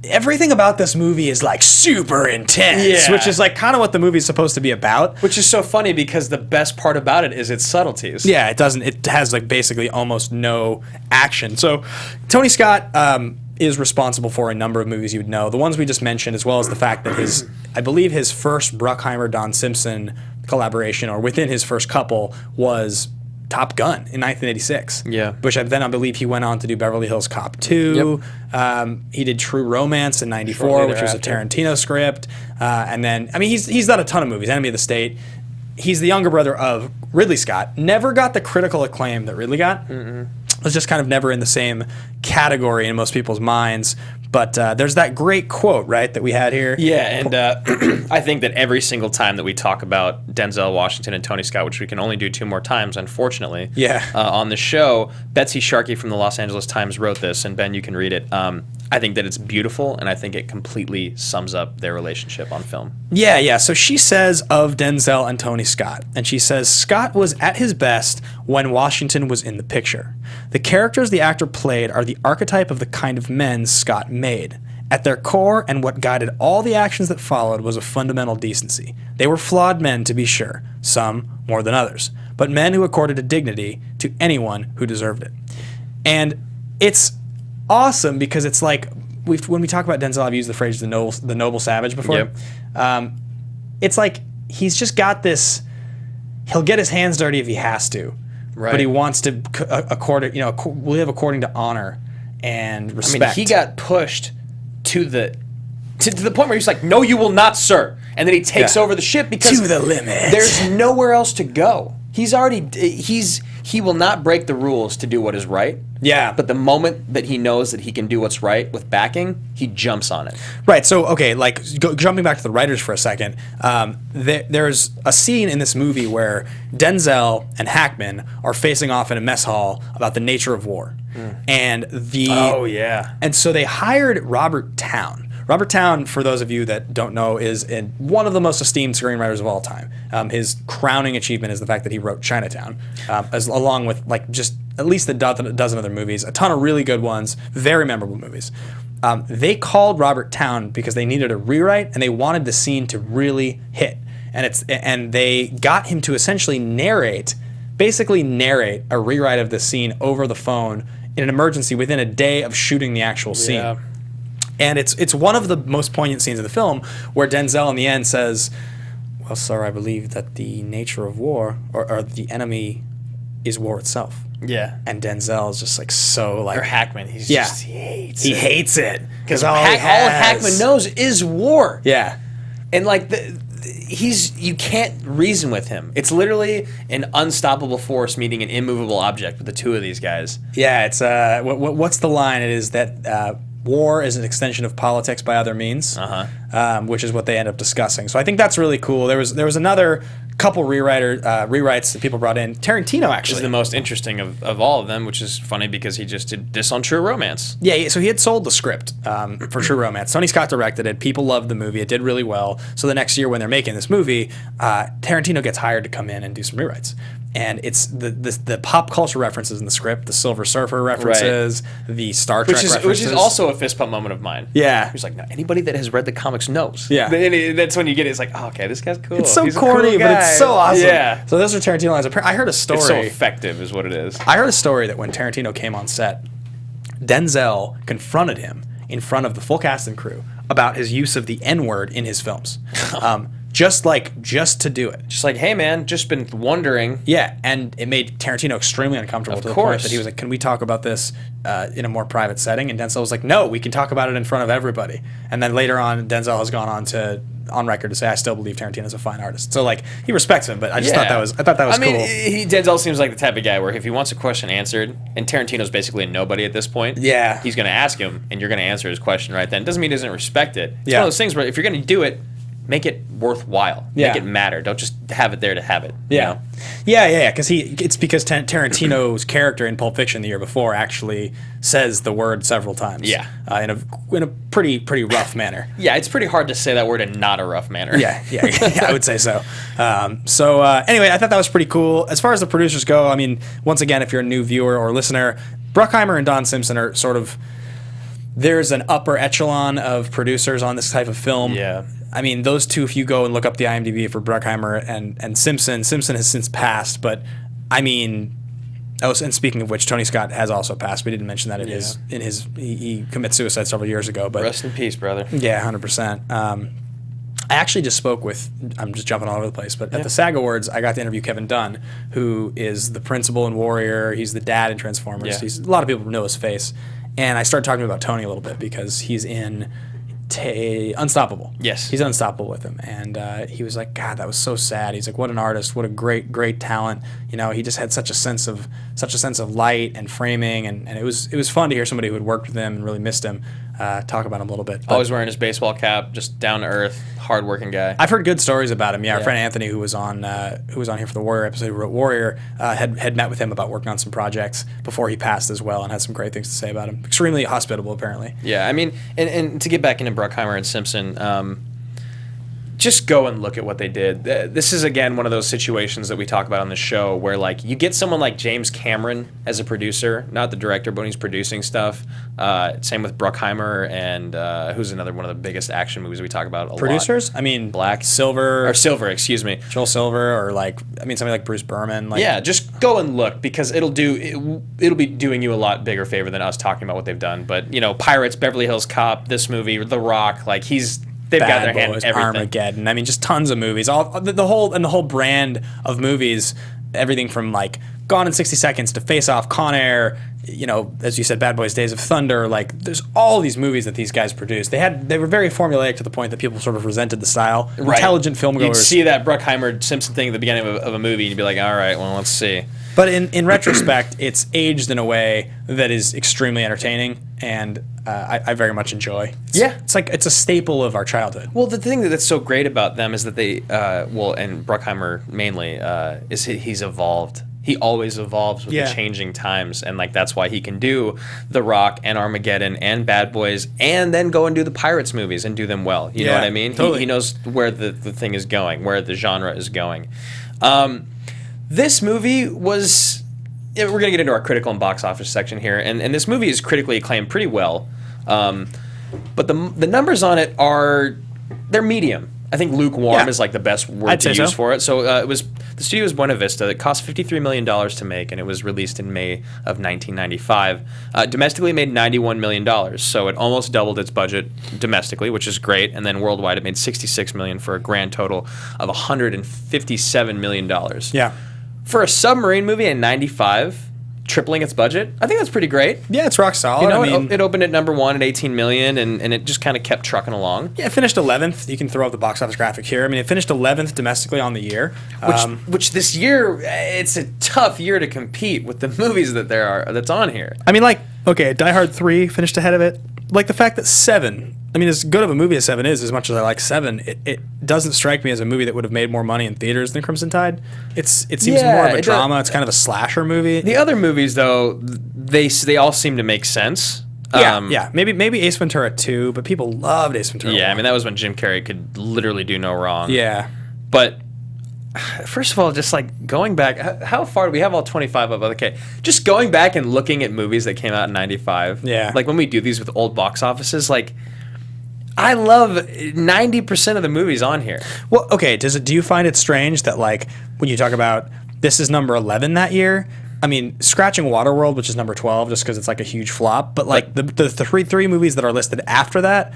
everything about this movie is like super intense, Yeah. which is like kind of what the movie's supposed to be about. Which is so funny because the best part about it is its subtleties. Yeah, it has like basically almost no action. So Tony Scott is responsible for a number of movies you would know. The ones we just mentioned, as well as the fact that I believe his first Bruckheimer Don Simpson collaboration, or within his first couple, was Top Gun in 1986. Yeah. Which then I believe he went on to do Beverly Hills Cop 2. Yep. He did True Romance in 94, which was a Tarantino script. And then, I mean, he's done a ton of movies. Enemy of the State. He's the younger brother of Ridley Scott. Never got the critical acclaim that Ridley got. Was just kind of never in the same category in most people's minds. But there's that great quote, right, that we had here. Yeah, and I think that every single time that we talk about Denzel Washington and Tony Scott, which we can only do 2 more times, unfortunately, on the show, Betsy Sharkey from the Los Angeles Times wrote this, and Ben, you can read it. I think that it's beautiful, and I think it completely sums up their relationship on film. Yeah. So she says of Denzel and Tony Scott, and she says, Scott was at his best when Washington was in the picture. The characters the actor played are the archetype of the kind of men Scott made. At their core, and what guided all the actions that followed, was a fundamental decency. They were flawed men, to be sure, some more than others, but men who accorded a dignity to anyone who deserved it. And it's awesome because it's like, when we talk about Denzel, I've used the phrase the noble savage before. Yep. It's like he's just got this, he'll get his hands dirty if he has to, but he wants to live according to honor and respect. I mean, he got pushed to the point where he's like, no, you will not, sir. And then he takes over the ship because to the limit. There's nowhere else to go. He will not break the rules to do what is right. Yeah. But the moment that he knows that he can do what's right with backing, he jumps on it. Right. So, okay, like jumping back to the writers for a second, there's a scene in this movie where Denzel and Hackman are facing off in a mess hall about the nature of war. And and so they hired Robert Towne. Robert Towne, for those of you that don't know, is one of the most esteemed screenwriters of all time. His crowning achievement is the fact that he wrote Chinatown, along with like just at least a dozen other movies, a ton of really good ones, very memorable movies. They called Robert Towne because they needed a rewrite and they wanted the scene to really hit, and they got him to essentially narrate a rewrite of the scene over the phone in an emergency within a day of shooting the actual scene. Yeah. And it's one of the most poignant scenes of the film where Denzel in the end says, well, sir, I believe that the nature of war, or the enemy, is war itself. Yeah. And Denzel is just like so like... Or Hackman. He hates it. He hates it. Because all Hackman knows is war. Yeah. And like you can't reason with him. It's literally an unstoppable force meeting an immovable object with the two of these guys. Yeah, it's what's the line? It is that war is an extension of politics by other means, which is what they end up discussing. So I think that's really cool. There was another couple rewrites that people brought in. Tarantino actually is the most interesting of all of them, which is funny because he just did this on True Romance. Yeah, so he had sold the script for True Romance. Tony Scott directed it. People loved the movie. It did really well. So the next year when they're making this movie, Tarantino gets hired to come in and do some rewrites. And it's the pop culture references in the script, the Silver Surfer references, the Star Trek references. Which is also a fist pump moment of mine. Yeah. He's like, no, anybody that has read the comics knows. Yeah. That's when you get it. It's like, oh, okay, this guy's cool. It's so He's a corny, cool but guy. it's so awesome. Yeah. So those are Tarantino lines. I heard a story. It's so effective is what it is. I heard a story that when Tarantino came on set, Denzel confronted him in front of the full cast and crew about his use of the N-word in his films. Just to do it. Just like, hey man, just been wondering. Yeah, and it made Tarantino extremely uncomfortable to the point that he was like, can we talk about this in a more private setting? And Denzel was like, no, we can talk about it in front of everybody. And then later on, Denzel has gone on record to say, I still believe Tarantino's a fine artist. So like, he respects him, but I thought that was cool. Denzel seems like the type of guy where if he wants a question answered, and Tarantino's basically a nobody at this point, yeah, he's going to ask him, and you're going to answer his question right then. Doesn't mean he doesn't respect it. It's one of those things where if you're going to do it, make it worthwhile. Yeah. Make it matter. Don't just have it there to have it. Yeah. You know? Yeah. It's because Tarantino's character in Pulp Fiction the year before actually says the word several times. Yeah. In a pretty rough manner. Yeah, it's pretty hard to say that word in not a rough manner. Yeah, I would say so. Anyway, I thought that was pretty cool. As far as the producers go, I mean, once again, if you're a new viewer or listener, Bruckheimer and Don Simpson are sort of, there's an upper echelon of producers on this type of film. Yeah. I mean, those two, if you go and look up the IMDb for Bruckheimer and Simpson has since passed, but I mean, and speaking of which, Tony Scott has also passed. We didn't mention that he committed suicide several years ago. But rest in peace, brother. Yeah, 100%. I actually just spoke with, I'm just jumping all over the place, but at the SAG Awards, I got to interview Kevin Dunn, who is the principal in Warrior. He's the dad in Transformers. Yeah. A lot of people know his face. And I started talking about Tony a little bit because he's in Unstoppable. Yes. He's Unstoppable with him. And he was like, God, that was so sad. He's like, what an artist, what a great talent. You know, he just had such a sense of light and framing, and it was fun to hear somebody who had worked with him and really missed him talk about him a little bit. But always wearing his baseball cap, just down to earth, hardworking guy. I've heard good stories about him. Yeah, our friend Anthony, who was on here for the Warrior episode, who wrote Warrior, had met with him about working on some projects before he passed as well, and had some great things to say about him. Extremely hospitable, apparently. Yeah, I mean, and to get back into Bruckheimer and Simpson, just go and look at what they did. This is, again, one of those situations that we talk about on the show where, like, you get someone like James Cameron as a producer, not the director, but when he's producing stuff. Same with Bruckheimer and who's another one of the biggest action movies we talk about a Producers? lot. I mean, Silver, excuse me. Joel Silver, or somebody like Bruce Berman. Yeah, just go and look, because it'll be doing you a lot bigger favor than us talking about what they've done. But, you know, Pirates, Beverly Hills Cop, this movie, The Rock, like they've got their hand in everything. Armageddon. I mean, just tons of movies. All the whole brand of movies. Everything from like Gone in 60 Seconds to Face Off, Con Air. You know, as you said, Bad Boys, Days of Thunder. Like, there's all these movies that these guys produced. They were very formulaic to the point that people sort of resented the style. Right. Intelligent filmgoers. You'd see that Bruckheimer Simpson thing at the beginning of a movie, and you'd be like, all right, well, let's see. But in retrospect, it's aged in a way that is extremely entertaining, and I very much enjoy. It's a staple of our childhood. Well, the thing that's so great about them is that they, and Bruckheimer mainly, is he's evolved. He always evolves with the changing times, and like that's why he can do The Rock and Armageddon and Bad Boys, and then go and do the Pirates movies and do them well. You know what I mean? Totally. He knows where the thing is going, where the genre is going. This movie was. We're going to get into our critical and box office section here, and this movie is critically acclaimed pretty well, but the numbers on it they're medium. I think lukewarm is like the best word to use for it. So the studio was Buena Vista. It cost $53 million to make, and it was released in May of 1995. Domestically, it made $91 million, so it almost doubled its budget domestically, which is great. And then worldwide, it made $66 million for a grand total of $157 million. Yeah. For a submarine movie in 95, tripling its budget, I think that's pretty great. Yeah, it's rock solid. You know, I mean, it opened at number one at $18 million, and it just kind of kept trucking along. Yeah, it finished 11th. You can throw up the box office graphic here. I mean, it finished 11th domestically on the year. Which this year, it's a tough year to compete with the movies that's on here. I mean, Die Hard 3 finished ahead of it. Like the fact that 7 I mean, as good of a movie as Seven is, as much as I like Seven, it doesn't strike me as a movie that would have made more money in theaters than Crimson Tide. It seems more of a drama. It's kind of a slasher movie. The other movies, though, they all seem to make sense. Yeah. Maybe Ace Ventura 2, but people loved Ace Ventura 1. Yeah, I mean, that was when Jim Carrey could literally do no wrong. Yeah. But first of all, just like going back, how far do we have all 25 of? Okay, just going back and looking at movies that came out in 95. Yeah. Like when we do these with old box offices, like I love 90% of the movies on here. Well, okay, do you find it strange that like when you talk about this is number 11 that year? I mean, scratching Waterworld, which is number 12, just because it's like a huge flop. But like the three movies that are listed after that,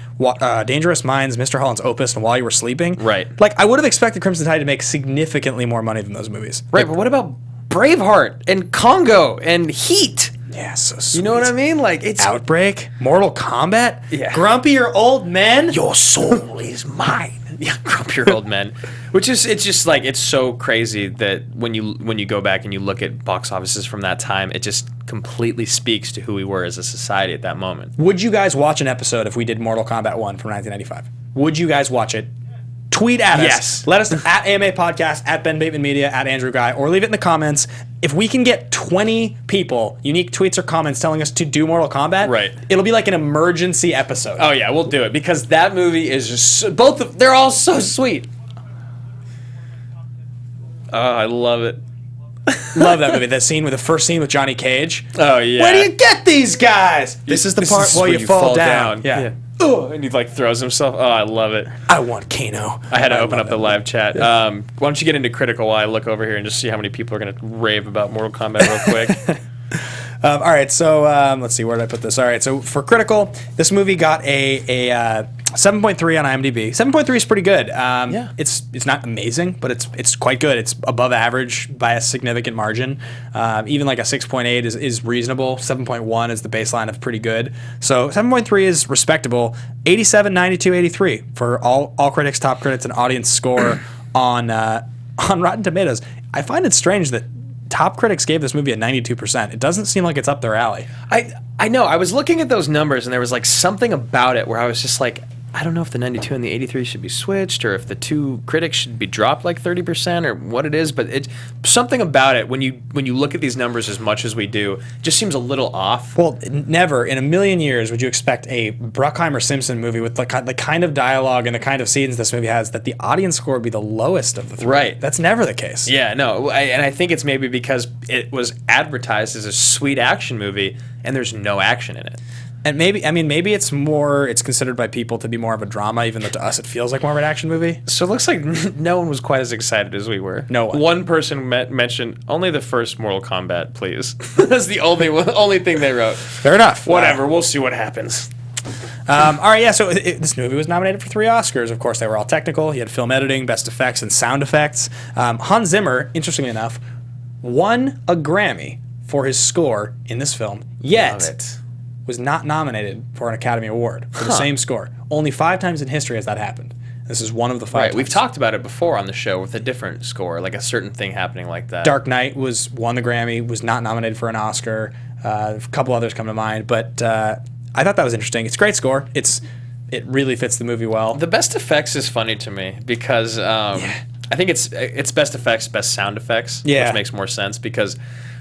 Dangerous Minds, Mr. Holland's Opus, and While You Were Sleeping. Right. Like I would have expected Crimson Tide to make significantly more money than those movies. Right, but what about Braveheart and Congo and Heat? Yeah, so sweet. You know what I mean? Like it's Outbreak, Mortal Kombat, Yeah. Grumpier Old Men. Your soul is mine. Yeah, Grumpier Old Men. Which is, it's just like, it's so crazy that when you go back and you look at box offices from that time, it just completely speaks to who we were as a society at that moment. Would you guys watch an episode if we did Mortal Kombat 1 from 1995? Would you guys watch it? Tweet at us. Yes. Let us at AMA Podcast, at Ben Bateman Media, at Andrew Ghai, or leave it in the comments. If we can get 20 people, unique tweets or comments telling us to do Mortal Kombat, Right. It'll be like an emergency episode. Oh yeah, we'll do it because that movie is just they're all so sweet. Oh, I love it. Love that movie. That scene with the first scene with Johnny Cage. Oh yeah. Where do you get these guys? This is the part where you fall down. Yeah. Oh, and he like throws himself. Oh, I love it. I want Kano. I had to open up the live chat. Why don't you get into critical while I look over here and just see how many people are going to rave about Mortal Kombat real quick? All right, so let's see, where did I put this? All right, so for critical, this movie got a 7.3 on IMDb. 7.3 is pretty good. Yeah. It's not amazing, but it's quite good. It's above average by a significant margin. Even like a 6.8 is reasonable. 7.1 is the baseline of pretty good. So 7.3 is respectable. 87, 92, 83 for all critics, top critics, and audience score on Rotten Tomatoes. I find it strange that top critics gave this movie a 92%. It doesn't seem like it's up their alley. I know. I was looking at those numbers and there was like something about it where I was just like, I don't know if the 92 and the 83 should be switched or if the two critics should be dropped like 30% or what it is, but it's something about it when you look at these numbers as much as we do, just seems a little off. Well, never in a million years would you expect a Bruckheimer Simpson movie with the kind of dialogue and the kind of scenes this movie has that the audience score would be the lowest of the three. Right. That's never the case. Yeah, no, and I think it's maybe because it was advertised as a sweet action movie and there's no action in it. And maybe it's considered by people to be more of a drama, even though to us it feels like more of an action movie. So it looks like no one was quite as excited as we were. No one. One person mentioned only the first Mortal Kombat, please. That's the only thing they wrote. Fair enough. Whatever, we'll see what happens. All right, yeah, so this movie was nominated for 3 Oscars. Of course, they were all technical. He had film editing, best effects, and sound effects. Hans Zimmer, interestingly enough, won a Grammy for his score in this film, yet was not nominated for an Academy Award for the same score. Only 5 times in history has that happened. This is one of the 5 times. We've talked about it before on the show with a different score, like a certain thing happening like that. Dark Knight won the Grammy, was not nominated for an Oscar. A couple others come to mind, but I thought that was interesting. It's a great score. It really fits the movie well. The best effects is funny to me because I think it's best effects, best sound effects, which makes more sense because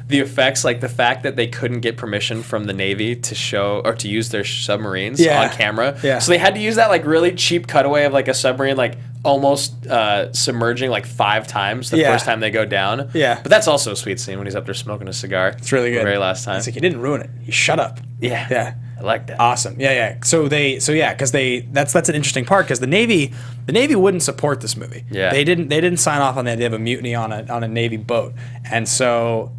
the effects, like the fact that they couldn't get permission from the Navy to show or to use their submarines on camera. Yeah. So they had to use that like really cheap cutaway of like a submarine like almost submerging like 5 times the first time they go down. Yeah. But that's also a sweet scene when he's up there smoking a cigar. It's really good. The very last time. It's like, you didn't ruin it. You shut up. Yeah. Yeah. I like that. Awesome. Yeah. So because that's an interesting part because the Navy wouldn't support this movie. Yeah. They didn't sign off on the idea of a mutiny on a Navy boat, and so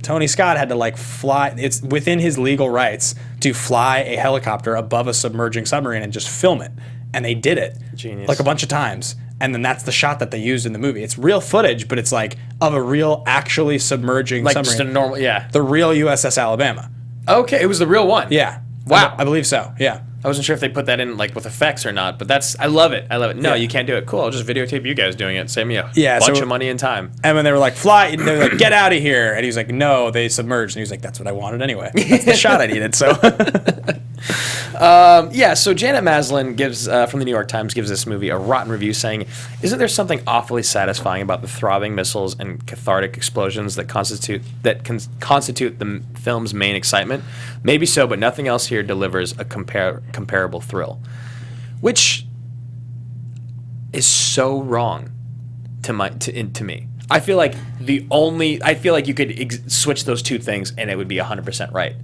Tony Scott had to like fly. It's within his legal rights to fly a helicopter above a submerging submarine and just film it, and they did it. Genius. Like a bunch of times. And then that's the shot that they used in the movie. It's real footage, but it's like of a real, actually submerging like submarine. Just a normal, the real USS Alabama. Okay, it was the real one. Yeah. Wow. I believe so. Yeah. I wasn't sure if they put that in like with effects or not, but I love it. No, you can't do it. Cool. I'll just videotape you guys doing it. Save me a bunch of money and time. And when they were like, fly, they were like, get out of here. And he was like, no, they submerged. And he was like, that's what I wanted anyway. That's the shot I needed. So So Janet Maslin gives from the New York Times gives this movie a rotten review, saying, "Isn't there something awfully satisfying about the throbbing missiles and cathartic explosions that constitute the film's main excitement? Maybe so, but nothing else here delivers a comparable thrill," which is so wrong to me. I feel like you could switch those two things and it would be 100% right.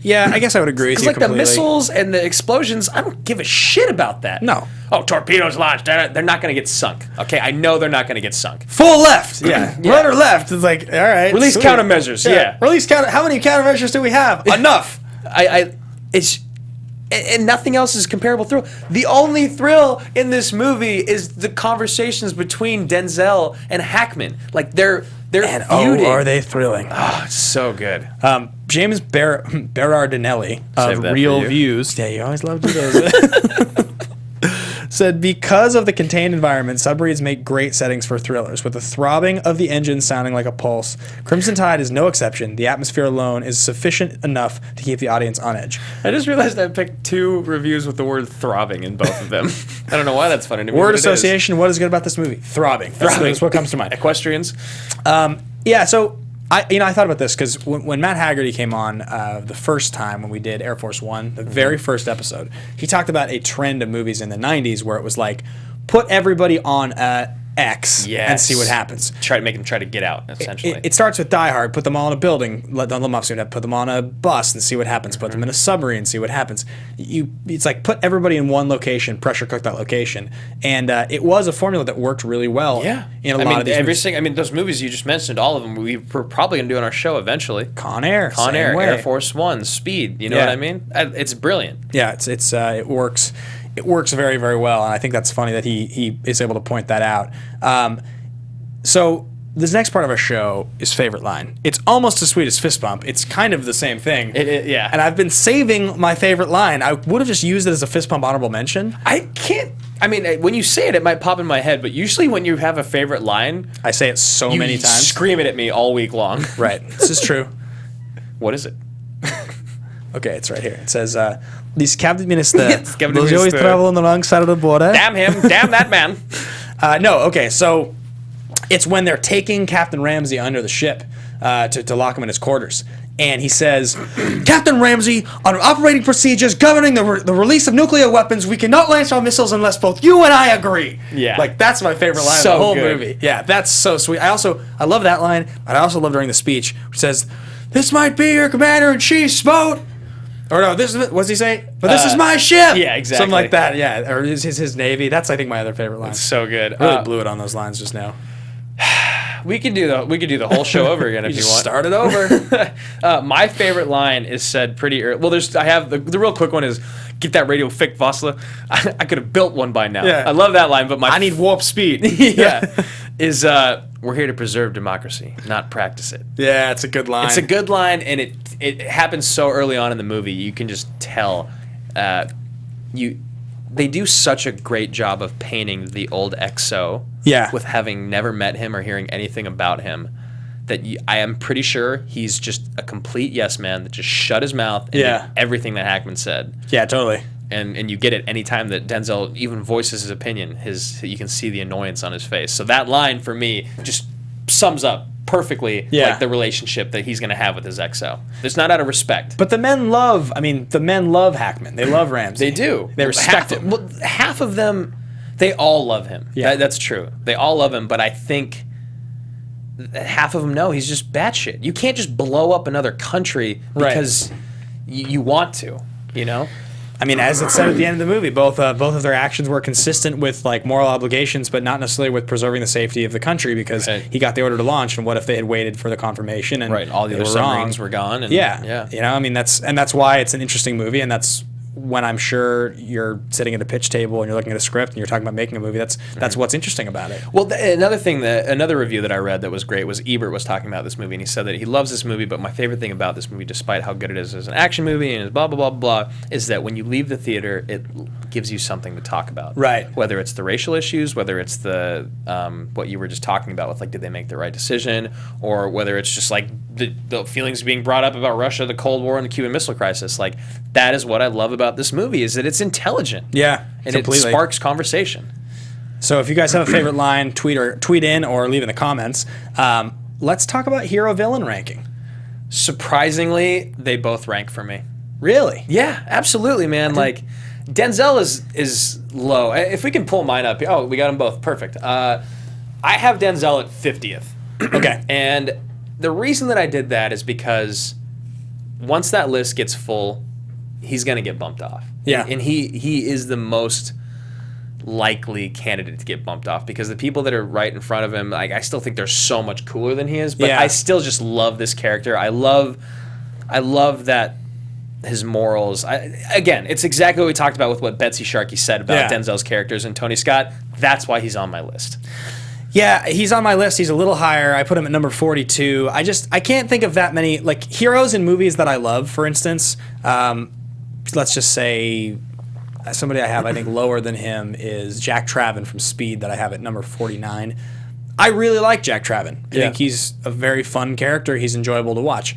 Yeah, I guess I would agree with you Like completely. the missiles and the explosions, I don't give a shit about that. No. Oh, torpedoes launched. They're not going to get sunk. Okay, I know they're not going to get sunk. Full left. Yeah. Right or left. It's like, all right. Release sweet. countermeasures. Yeah. Release how many countermeasures do we have? Enough. And nothing else is comparable thrill. The only thrill in this movie is the conversations between Denzel and Hackman. Like they're feuding. Oh, are they thrilling? Oh, it's so good. James Berardinelli Save of that Real for you. Views. Yeah, you always love to do those. Said, because of the contained environment, submarines make great settings for thrillers, with the throbbing of the engine sounding like a pulse. Crimson Tide is no exception. The atmosphere alone is sufficient enough to keep the audience on edge. I just realized I picked two reviews with the word throbbing in both of them. I don't know why that's funny to me. Word but it is. association, what is good about this movie? Throbbing. That's what comes to mind. Equestrians. So I thought about this because when Matt Haggerty came on the first time when we did Air Force One, the very first episode, he talked about a trend of movies in the 90s where it was like, put everybody on X and see what happens. Make them try to get out, essentially. It starts with Die Hard. Put them all in a building. Let them off. Put them on a bus and see what happens. Put them in a submarine and see what happens. It's like put everybody in one location, pressure cook that location, and it was a formula that worked really well. Yeah, in a lot of these movies. those movies you just mentioned, all of them, we're probably gonna do on our show eventually. Con Air, Air Force One, Speed. You know what I mean? It's brilliant. Yeah, it works. It works very, very well, and I think that's funny that he is able to point that out. So this next part of our show is favorite line. It's almost as sweet as fist bump. It's kind of the same thing. Yeah. And I've been saving my favorite line. I would have just used it as a fist bump honorable mention. I can't. I mean, when you say it, it might pop in my head, but usually when you have a favorite line, I say it so you many times. Scream it at me all week long. Right. This is true. What is it? Okay, it's right here. It says, "This cabinet minister, Yes, cabinet those always minister. travel on the wrong side of the border." Damn him! Damn that man! No, okay, so it's when they're taking Captain Ramsey under the ship to lock him in his quarters. And he says, "Captain Ramsey, on operating procedures governing the release of nuclear weapons, we cannot launch our missiles unless both you and I agree." Yeah. Like, that's my favorite line So of the whole good. movie. Yeah, that's so sweet. I love that line, but I also love during the speech, which says, "This might be your commander-in-chief's boat." Or no, what does he say? "But this is my ship." Yeah, exactly. Something like that, yeah. Or his Navy. That's, I think, my other favorite line. So good. I really blew it on those lines just now. We could do the whole show over again if you just want. start it over. My favorite line is said pretty early. Well, I have the real quick one is, "Get that radio fick, Vossler." I could have built one by now. Yeah. I love that line, but I need warp speed. yeah, is "We're here to preserve democracy, not practice it." Yeah, it's a good line. It's a good line, and it happens so early on in the movie. You can just tell. They do such a great job of painting the old XO. Yeah. With having never met him or hearing anything about him, that I am pretty sure he's just a complete yes man that just shut his mouth and did everything that Hackman said. Yeah, totally. And you get it any time that Denzel even voices his opinion. You can see the annoyance on his face. So that line for me just sums up perfectly like the relationship that he's going to have with his XO. It's not out of respect. But the men love Hackman. They love Ramsey. They do. They respect him. Half of them, they all love him. Yeah. That's true. They all love him, but I think half of them know he's just batshit. You can't just blow up another country because you want to, you know? I mean, as it said at the end of the movie, both of their actions were consistent with like moral obligations, but not necessarily with preserving the safety of the country, because he got the order to launch, and what if they had waited for the confirmation and all the other submarines were gone? And, you know, I mean, that's why it's an interesting movie, and that's when I'm sure you're sitting at a pitch table and you're looking at a script and you're talking about making a movie. That's what's interesting about it. Well, another review that I read that was great was Ebert was talking about this movie, and he said that he loves this movie, but my favorite thing about this movie, despite how good it is as an action movie and blah, blah, blah, blah, is that when you leave the theater, it gives you something to talk about. Right. Whether it's the racial issues, whether it's the what you were just talking about with, like, did they make the right decision, or whether it's just, like, the feelings being brought up about Russia, the Cold War, and the Cuban Missile Crisis. Like, that is what I love about this movie, is that it's intelligent. Yeah, and completely. it sparks conversation. So if you guys have a favorite line, tweet in or leave in the comments. Let's talk about hero-villain ranking. Surprisingly, they both rank for me. Really? Yeah, absolutely, man. Like, Denzel is low. If we can pull mine up. Oh, we got them both. Perfect. I have Denzel at 50th. Okay. And the reason that I did that is because once that list gets full, he's going to get bumped off. Yeah. And he is the most likely candidate to get bumped off, because the people that are right in front of him, like, I still think they're so much cooler than he is, but Yeah. I still just love this character. I love that his morals. Again, it's exactly what we talked about with what Betsy Sharkey said about Denzel's characters and Tony Scott. That's why he's on my list. Yeah, he's on my list. He's a little higher. I put him at number 42. I can't think of that many, like, heroes in movies that I love, for instance. Let's just say somebody I have, I think, lower than him is Jack Traven from Speed, that I have at number 49. I really like Jack Traven. I think he's a very fun character. He's enjoyable to watch.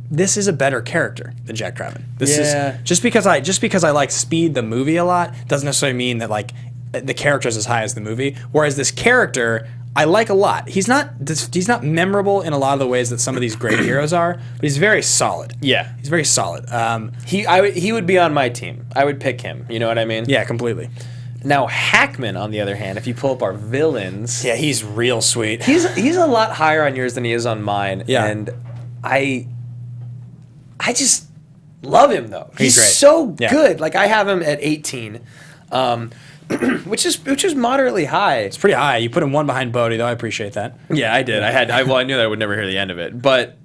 This is a better character than Jack Traven. This is just because I like Speed the movie a lot doesn't necessarily mean that, like, the character is as high as the movie. Whereas this character I like a lot. He's not memorable in a lot of the ways that some of these great heroes are, but he's very solid. Yeah, he's very solid. He would be on my team. I would pick him. You know what I mean? Yeah, completely. Now Hackman, on the other hand, if you pull up our villains, yeah, he's real sweet. He's a lot higher on yours than he is on mine. Yeah, and I just love him though. He's great. So good. Like, I have him at 18. Which is moderately high. It's pretty high. You put him one behind Bodhi, though. I appreciate that. Yeah, I did. I knew that I would never hear the end of it, but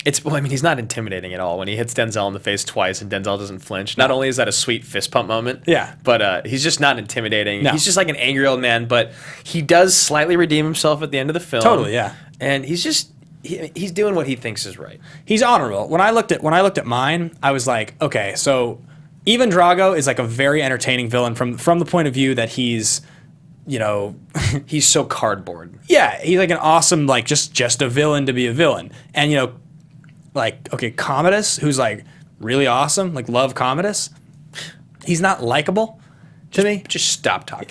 he's not intimidating at all when he hits Denzel in the face twice and Denzel doesn't flinch. Not only is that a sweet fist pump moment, but he's just not intimidating. No. He's just like an angry old man, but he does slightly redeem himself at the end of the film. Totally, yeah. And he's doing what he thinks is right. He's honorable. When I looked at mine, I was like, okay, so Ivan Drago is like a very entertaining villain from the point of view that he's, he's so cardboard. Yeah, he's like an awesome, like, just a villain to be a villain. And, like, okay, Commodus, who's like really awesome, like, love Commodus. He's not likable to me. Just stop talking.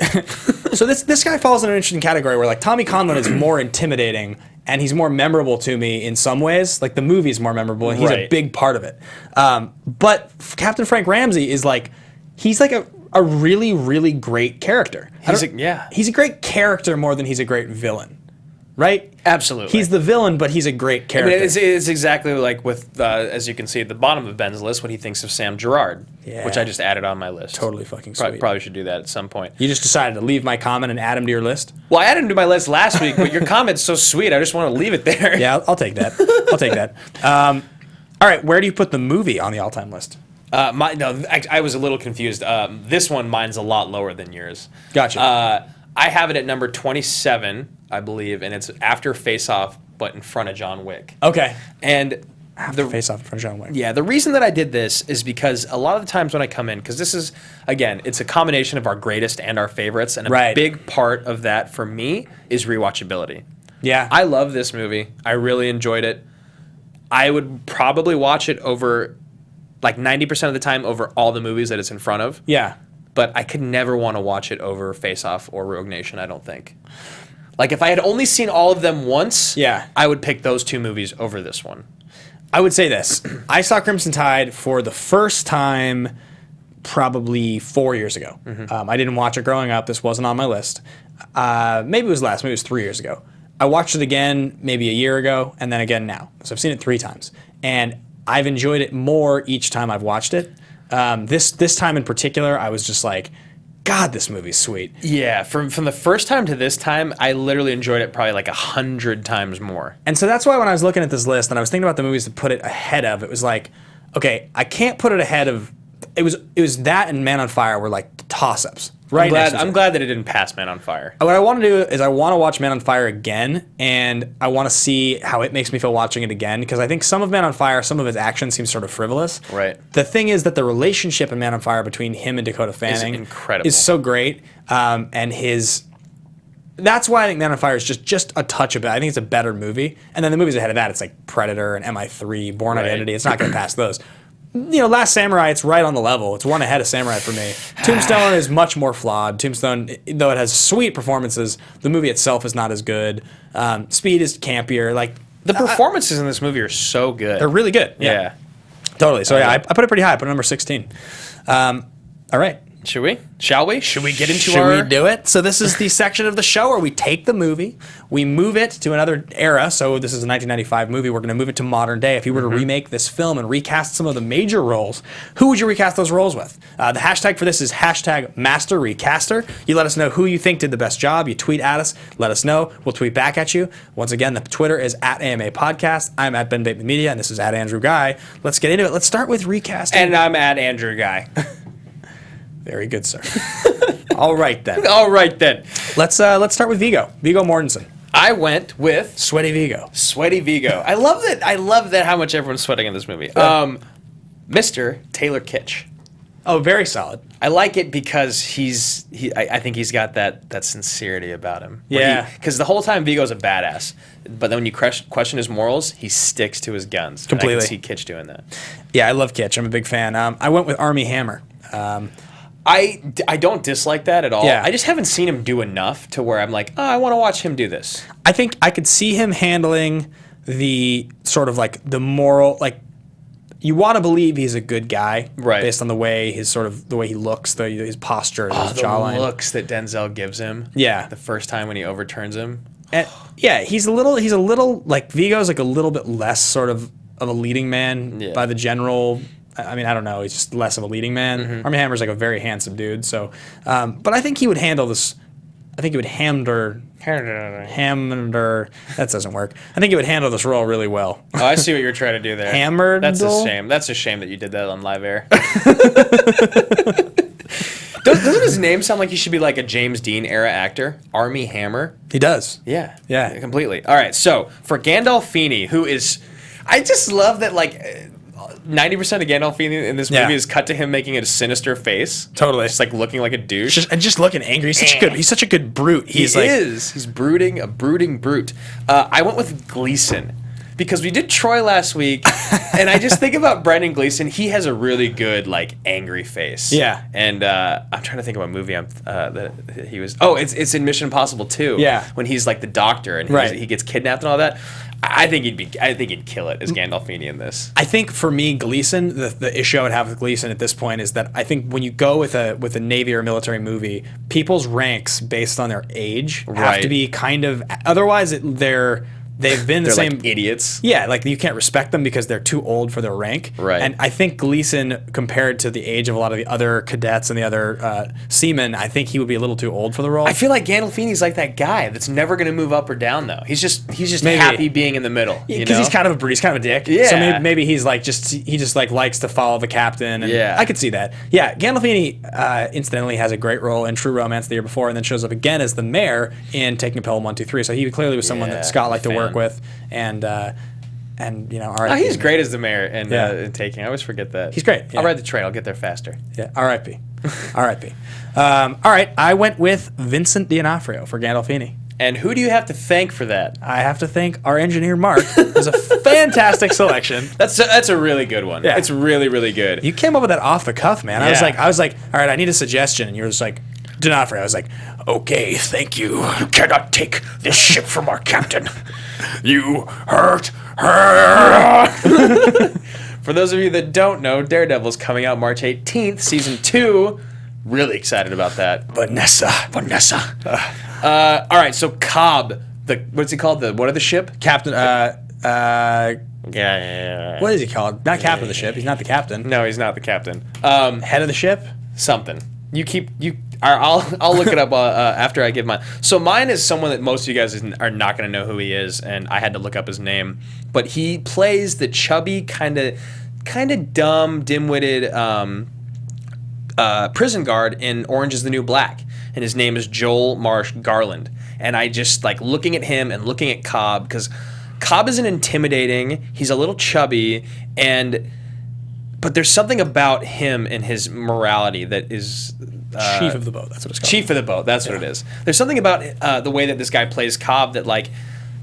So this guy falls in an interesting category where, like, Tommy Conlon is more intimidating and he's more memorable to me in some ways. Like, the movie is more memorable and he's a big part of it. But Captain Frank Ramsey is like, he's like a really, really great character. He's a great character more than he's a great villain. Right? Absolutely. He's the villain, but he's a great character. I mean, it's exactly like with, as you can see at the bottom of Ben's list, what he thinks of Sam Gerard, which I just added on my list. Totally fucking sweet. Probably should do that at some point. You just decided to leave my comment and add him to your list? Well, I added him to my list last week, but your comment's so sweet, I just want to leave it there. Yeah, I'll take that. I'll take that. All right, where do you put the movie on the all-time list? I was a little confused. This one, mine's a lot lower than yours. Gotcha. I have it at number 27, I believe, and it's after Face Off, but in front of John Wick. Okay. And after Face Off in front of John Wick. Yeah, the reason that I did this is because a lot of the times when I come in, because this is, again, it's a combination of our greatest and our favorites, and a big part of that for me is rewatchability. Yeah. I love this movie. I really enjoyed it. I would probably watch it over, like, 90% of the time over all the movies that it's in front of. Yeah. But I could never want to watch it over Face Off or Rogue Nation, I don't think. Like, if I had only seen all of them once, I would pick those two movies over this one. I would say this. I saw Crimson Tide for the first time probably 4 years ago. Mm-hmm. I didn't watch it growing up. This wasn't on my list. Maybe it was less. Maybe it was 3 years ago. I watched it again maybe a year ago, and then again now. So I've seen it 3 times. And I've enjoyed it more each time I've watched it. This time in particular, I was just like, God, this movie's sweet. Yeah, from the first time to this time, I literally enjoyed it probably like 100 times more. And so that's why when I was looking at this list and I was thinking about the movies to put it ahead of, it was like, okay, I can't put it ahead of. It was that and Man on Fire were like toss-ups. Right. I'm glad that it didn't pass Man on Fire. What I want to do is I want to watch Man on Fire again, and I want to see how it makes me feel watching it again, because I think some of Man on Fire, some of his action seems sort of frivolous. Right. The thing is that the relationship in Man on Fire between him and Dakota Fanning incredible. Is so great, and his. That's why I think Man on Fire is just a touch of it. I think it's a better movie. And then the movies ahead of that, it's like Predator and MI3, Born Identity. It's not going to pass those. Last Samurai, it's right on the level. It's one ahead of Samurai for me. Tombstone is much more flawed. Tombstone, though it has sweet performances, the movie itself is not as good. Speed is campier. Like the performances in this movie are so good. They're really good. Yeah. Totally. So I put it pretty high. I put it number 16. All right. Should we? Shall we? Should we get into Should we do it? So this is the section of the show where we take the movie, we move it to another era. So this is a 1995 movie. We're going to move it to modern day. If you were to remake this film and recast some of the major roles, who would you recast those roles with? The hashtag for this is #MasterRecaster. You let us know who you think did the best job. You tweet at us. Let us know. We'll tweet back at you. Once again, the Twitter is @AMA Podcast. I'm at Ben Bateman Media, and this is @Andrew Ghai. Let's get into it. Let's start with recasting. And I'm @Andrew Ghai. Very good, sir. All right then. All right then. Let's start with Viggo Mortensen. I went with Sweaty Viggo. Sweaty Viggo. I love that how much everyone's sweating in this movie. Mr. Taylor Kitsch. Oh, very solid. I like it because I think he's got that sincerity about him. Yeah. Because the whole time Viggo's a badass, but then when you question his morals, he sticks to his guns. Completely. And I can see Kitsch doing that. Yeah, I love Kitsch. I'm a big fan. I went with Armie Hammer. I don't dislike that at all. Yeah. I just haven't seen him do enough to where I'm like, oh, I want to watch him do this. I think I could see him handling the sort of like the moral, like you want to believe he's a good guy, right? Based on the way the way he looks, his posture, his the jawline, looks that Denzel gives him. Yeah, the first time when he overturns him. And yeah, he's a little like Viggo's like a little bit less sort of a leading man by the general. I mean, I don't know. He's just less of a leading man. Mm-hmm. Armie Hammer's like a very handsome dude. So, but I think he would handle this. I think he would Hammer. That doesn't work. I think he would handle this role really well. Oh, I see what you're trying to do there. Hammered. That's a shame. That's a shame that you did that on live air. Doesn't his name sound like he should be like a James Dean era actor? Armie Hammer. He does. Yeah. Yeah. Completely. All right. So for Gandolfini, who is, I just love that like. 90% of Gandolfini in this movie is cut to him making a sinister face. Totally. Just like looking like a douche. Just looking angry. He's such a good brute. He's brooding, a brooding brute. I went with Gleason because we did Troy last week, and I just think about Brendan Gleason. He has a really good like angry face. Yeah. And I'm trying to think of a movie that he was. Oh, it's in Mission Impossible 2. Yeah. When he's like the doctor and he gets kidnapped and all that. I think he'd kill it as Gandolfini in this. I think for me, Gleason, the issue I would have with Gleason at this point is that I think when you go with a Navy or military movie, people's ranks based on their age have to be kind of otherwise they've been the same like idiots. Yeah, like you can't respect them because they're too old for their rank. Right. And I think Gleason, compared to the age of a lot of the other cadets and the other seamen, I think he would be a little too old for the role. I feel like Gandolfini's like that guy that's never going to move up or down though. He's just maybe happy being in the middle. Because he's kind of a brute. He's kind of a dick. Yeah. So maybe he's like he just like likes to follow the captain. And yeah. I could see that. Yeah. Gandolfini incidentally has a great role in True Romance the year before, and then shows up again as the mayor in Taking Pelham 1, 2, 3. So he clearly was someone that Scott liked to work with. And you know, R.I.P. He's great as the mayor in Taking. I always forget that. He's great. Yeah. I'll ride the train. I'll get there faster. Yeah. R.I.P. R.I.P. All right. I went with Vincent D'Onofrio for Gandolfini. And who do you have to thank for that? I have to thank our engineer Mark. It was a fantastic selection. That's a really good one. Yeah. It's really, really good. You came up with that off the cuff, man. Yeah. I was like, all right, I need a suggestion, and you were just like, D'Onofrio. I was like, okay, thank you. You cannot take this ship from our captain. You hurt her. For those of you that don't know, Daredevil's coming out March 18th, season 2. Really excited about that. Vanessa. All right, so Cobb, what's he called? What of the ship? Captain. Yeah. What is he called? Not captain of the ship. He's not the captain. No, he's not the captain. Head of the ship. Something. I'll look it up after I give mine. So mine is someone that most of you guys are not going to know who he is, and I had to look up his name. But he plays the chubby kind of kind of dumb, dim-witted prison guard in Orange is the New Black, and his name is Joel Marsh Garland. And I just like looking at him and looking at Cobb, because Cobb isn't intimidating. He's a little chubby, but there's something about him and his morality that is Chief of the boat. That's what it's called. Chief of the boat. That's what it is. There's something about the way that this guy plays Cobb that like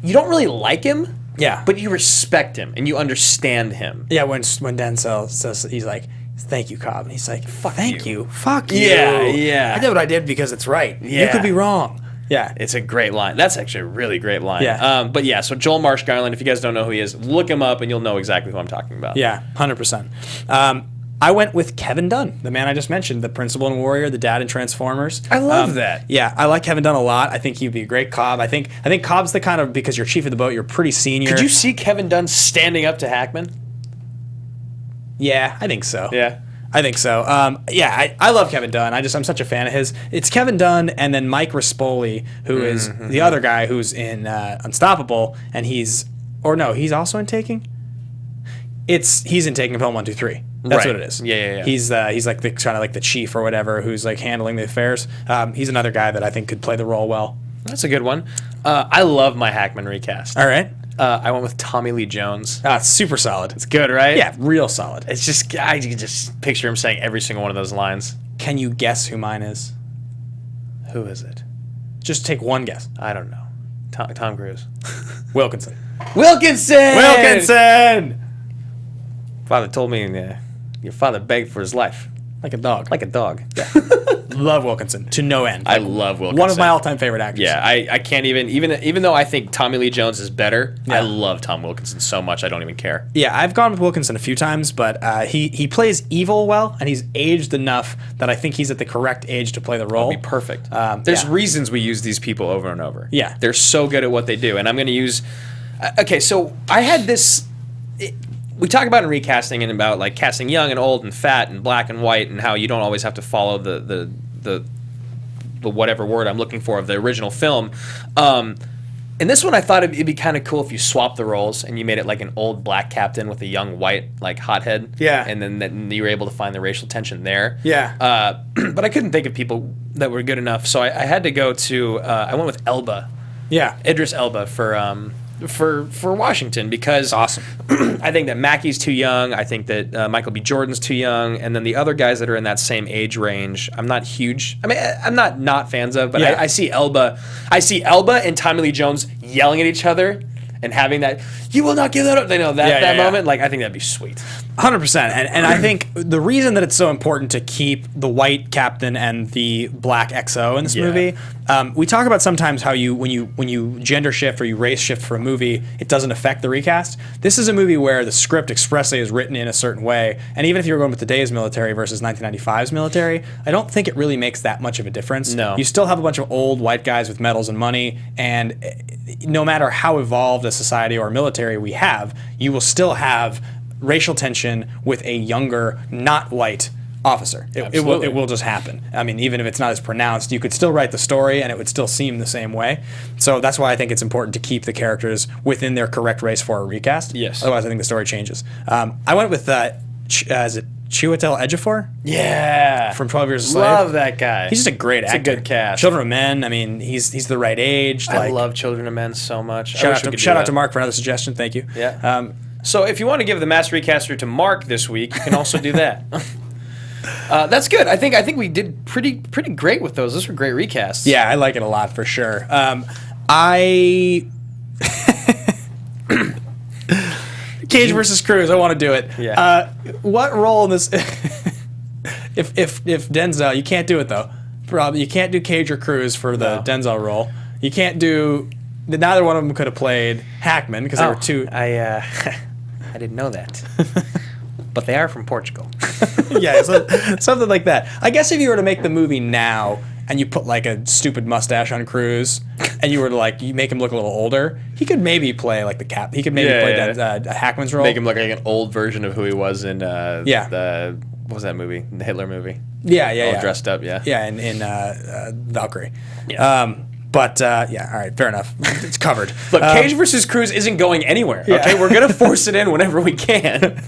you don't really like him. Yeah. But you respect him and you understand him. Yeah, when Denzel says, he's like, thank you, Cobb. And he's like, thank you. Fuck you. Yeah, yeah. I did what I did because it's right. Yeah. You could be wrong. Yeah. It's a great line. That's actually a really great line. Yeah. But yeah, so Joel Marsh Garland, if you guys don't know who he is, look him up and you'll know exactly who I'm talking about. Yeah, 100%. I went with Kevin Dunn, the man I just mentioned, the principal in Warrior, the dad in Transformers. I love that. Yeah, I like Kevin Dunn a lot. I think he'd be a great Cobb. I think Cobb's the kind of, because you're chief of the boat, you're pretty senior. Could you see Kevin Dunn standing up to Hackman? Yeah, I think so. Yeah. I think so. I love Kevin Dunn. I'm such a fan of his. It's Kevin Dunn and then Mike Rispoli, who is the other guy who's in Unstoppable, and he's also in Taking. He's in Taking Film 1, 2, 3. That's Right. what it is. Yeah. He's like the kind of like the chief or whatever who's like handling the affairs. He's another guy that I think could play the role well. That's a good one. I love my Hackman recast. All right. I went with Tommy Lee Jones. It's super solid. It's good, right? Yeah, real solid. It's just, I can just picture him saying every single one of those lines. Can you guess who mine is? Who is it? Just take one guess. I don't know. Tom Cruise. Wilkinson. Wilkinson! Father told me your father begged for his life. Like a dog. Like a dog. Love Wilkinson to no end. I love Wilkinson. One of my all-time favorite actors. Yeah, I can't even though I think Tommy Lee Jones is better, I love Tom Wilkinson so much I don't even care. Yeah, I've gone with Wilkinson a few times, but he plays evil well, and he's aged enough that I think he's at the correct age to play the role. That'd be perfect. There's reasons we use these people over and over. Yeah. They're so good at what they do, and I'm going to use... okay, so I had this... we talk about in recasting and about like casting young and old and fat and black and white and how you don't always have to follow the whatever word I'm looking for of the original film. In this one, I thought it'd be kind of cool if you swapped the roles and you made it like an old black captain with a young white like hothead. Yeah. And then you were able to find the racial tension there. Yeah. But I couldn't think of people that were good enough, so I had to go to I went with Elba. Yeah. Idris Elba for Washington, because awesome. I think that Mackey's too young. I think that Michael B. Jordan's too young, and then the other guys that are in that same age range, I'm not huge. I mean, I'm not fans of, but Yeah. I see Elba. I see Elba and Tommy Lee Jones yelling at each other and having that "you will not give that up." They know that moment. Like, I think that'd be sweet. 100%. And I think the reason that it's so important to keep the white captain and the black XO in this movie, we talk about sometimes how when you gender shift or you race shift for a movie, it doesn't affect the recast. This is a movie where the script expressly is written in a certain way, and even if you're going with today's military versus 1995's military, I don't think it really makes that much of a difference. No. You still have a bunch of old white guys with medals and money, and no matter how evolved a society or military we have, you will still have racial tension with a younger, not white officer. It will just happen. I mean, even if it's not as pronounced, you could still write the story and it would still seem the same way. So that's why I think it's important to keep the characters within their correct race for a recast. Yes. Otherwise, I think the story changes. I went with, is it Chiwetel Ejiofor? Yeah. From 12 Years a Slave. Love that guy. He's just a great actor. It's a good cast. Children of Men, I mean, he's the right age. I love Children of Men so much. Shout out to Mark for another suggestion. Thank you. Yeah. So if you want to give the Master Recaster to Mark this week, you can also do that. That's good. I think we did pretty great with those. Those were great recasts. Yeah, I like it a lot for sure. Cage versus Cruz. I want to do it. Yeah. What role in this? if Denzel, you can't do it though. Probably you can't do Cage or Cruz for the Denzel role. You can't do. Neither one of them could have played Hackman because they were two. I didn't know that. But they are from Portugal. Yeah, so, something like that. I guess if you were to make the movie now and you put like a stupid mustache on Cruz and you were to like you make him look a little older, he could maybe play like the cap. He could maybe play Hackman's role. Make him look like an old version of who he was in Yeah. What was that movie? The Hitler movie. Yeah. All dressed up, yeah. Yeah, in Valkyrie. Yeah. All right, fair enough. It's covered. Look, Cage versus Cruz isn't going anywhere. Yeah. Okay, we're gonna force it in whenever we can.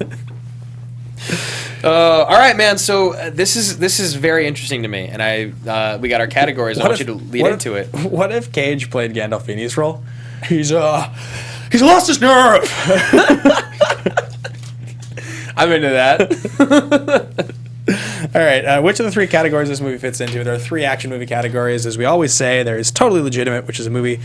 All right, man. So this is very interesting to me, and we got our categories. I want you to lead into it. What if Cage played Gandolfini's role? He's lost his nerve. I'm into that. All right, which of the three categories this movie fits into? There are three action movie categories. As we always say, there is Totally Legitimate, which is a movie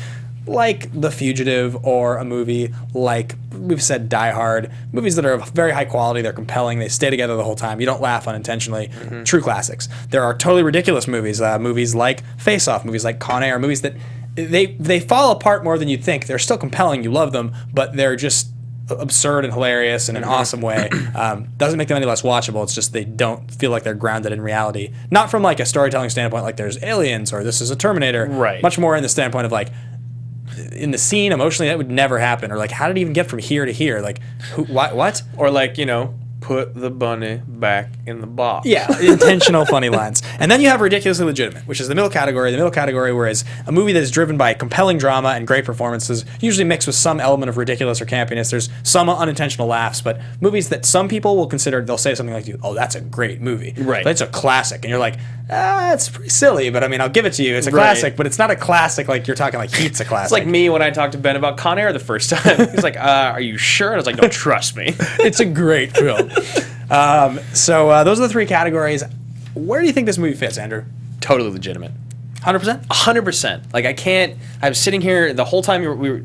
like The Fugitive, or a movie like, we've said, Die Hard. Movies that are of very high quality, they're compelling, they stay together the whole time, you don't laugh unintentionally. True classics. There are totally ridiculous movies, movies like Face Off, movies like Con Air, movies that they fall apart more than you'd think. They're still compelling, you love them, but they're just absurd and hilarious in an awesome way. Doesn't make them any less watchable. It's just they don't feel like they're grounded in reality. Not from like a storytelling standpoint, like there's aliens or this is a Terminator. Right. Much more in the standpoint of like, in the scene, emotionally, that would never happen. Or like, how did it even get from here to here? Like, what? Or like, put the bunny back in the box. Yeah, intentional funny lines. And then you have Ridiculously Legitimate, which is the middle category. The middle category, whereas a movie that is driven by compelling drama and great performances, usually mixed with some element of ridiculous or campiness. There's some unintentional laughs, but movies that some people will consider, they'll say something like, "Oh, that's a great movie. Right. It's a classic." And you're like, it's pretty silly, but I mean, I'll give it to you. It's a classic, but it's not a classic like you're talking like Heat's a classic. It's like me when I talked to Ben about Con Air the first time. He's like, are you sure? And I was like, no, trust me. It's a great film. So those are the three categories. Where do you think this movie fits, Andrew? Totally legitimate. 100%? 100%. Like, I was sitting here the whole time we were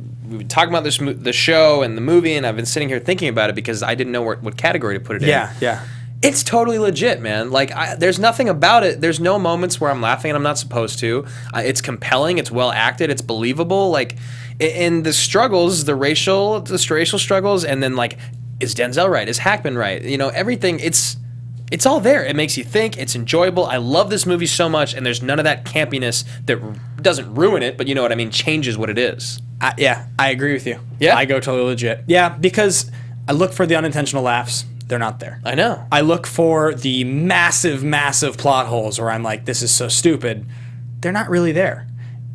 talking about the show and the movie, and I've been sitting here thinking about it because I didn't know what category to put it in. Yeah. It's totally legit, man. Like, there's nothing about it. There's no moments where I'm laughing and I'm not supposed to. It's compelling. It's well acted. It's believable. Like, in the struggles, the racial struggles, and then like, is Denzel right? Is Hackman right? Everything. It's all there. It makes you think. It's enjoyable. I love this movie so much, and there's none of that campiness that doesn't ruin it, but you know what I mean, changes what it is. Yeah, I agree with you. Yeah? I go totally legit. Yeah, because I look for the unintentional laughs. They're not there. I know. I look for the massive, massive plot holes where I'm like, this is so stupid. They're not really there.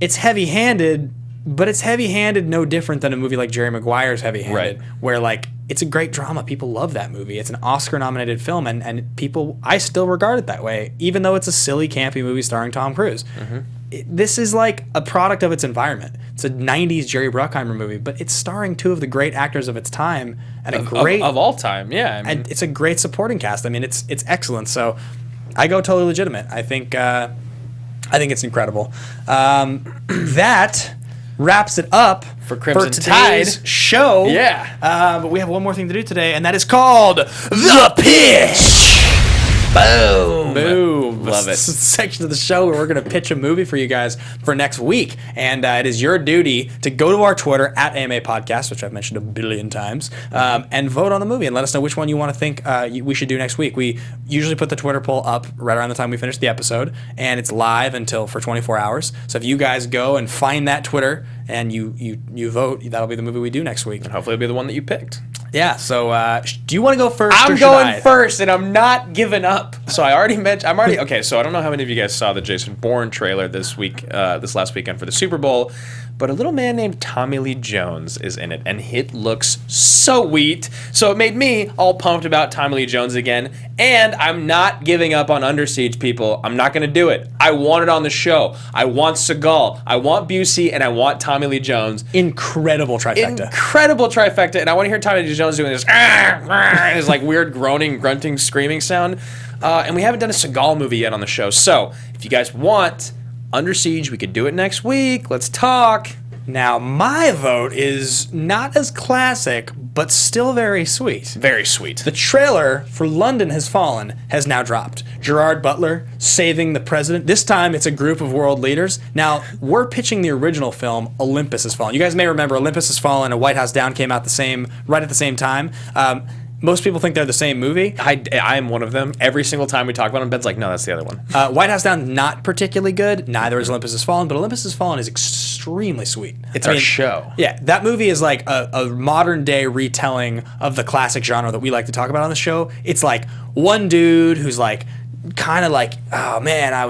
It's heavy-handed, but it's heavy-handed no different than a movie like Jerry Maguire's Heavy-Handed, where like, it's a great drama. People love that movie. It's an Oscar-nominated film, and people, I still regard it that way, even though it's a silly, campy movie starring Tom Cruise. This is like a product of its environment. It's a 90s Jerry Bruckheimer movie, but it's starring two of the great actors of its time and a great of all time. Yeah, and it's a great supporting cast. I mean, it's excellent. So I go totally legitimate. I think it's incredible. That wraps it up for Crimson today's Tide show. Yeah. But we have one more thing to do today, and that is called The Pitch. Boom. Love it. This is a section of the show where we're going to pitch a movie for you guys for next week. And it is your duty to go to our Twitter, @AMA Podcast, which I've mentioned a billion times, and vote on the movie and let us know which one you want to think we should do next week. We usually put the Twitter poll up right around the time we finish the episode, and it's live for 24 hours. So if you guys go and find that Twitter and you vote, that'll be the movie we do next week. And hopefully it'll be the one that you picked. Yeah, so do you want to go first? I'm going first, and I'm not giving up. So okay, so I don't know how many of you guys saw the Jason Bourne trailer this last weekend for the Super Bowl, but a little man named Tommy Lee Jones is in it, and it looks sweet. So it made me all pumped about Tommy Lee Jones again, and I'm not giving up on Under Siege, people. I'm not going to do it. I want it on the show. I want Seagal, I want Busey, and I want Tommy Lee Jones. Incredible trifecta. And I want to hear Tommy Lee Jones doing this, his like weird groaning, grunting, screaming sound. And we haven't done a Seagal movie yet on the show. So if you guys want Under Siege, we could do it next week. Let's talk. Now, my vote is not as classic, but still very sweet. Very sweet. The trailer for London Has Fallen has now dropped. Gerard Butler saving the president. This time, it's a group of world leaders. Now, we're pitching the original film, Olympus Has Fallen. You guys may remember Olympus Has Fallen and White House Down came out right at the same time. Most people think they're the same movie. I am one of them. Every single time we talk about them, Ben's like, no, that's the other one. White House Down, not particularly good. Neither is Olympus Has Fallen, but Olympus Has Fallen is extremely sweet. It's our show. Yeah, that movie is like a modern day retelling of the classic genre that we like to talk about on the show. It's like one dude who's like, kind of like, oh man, I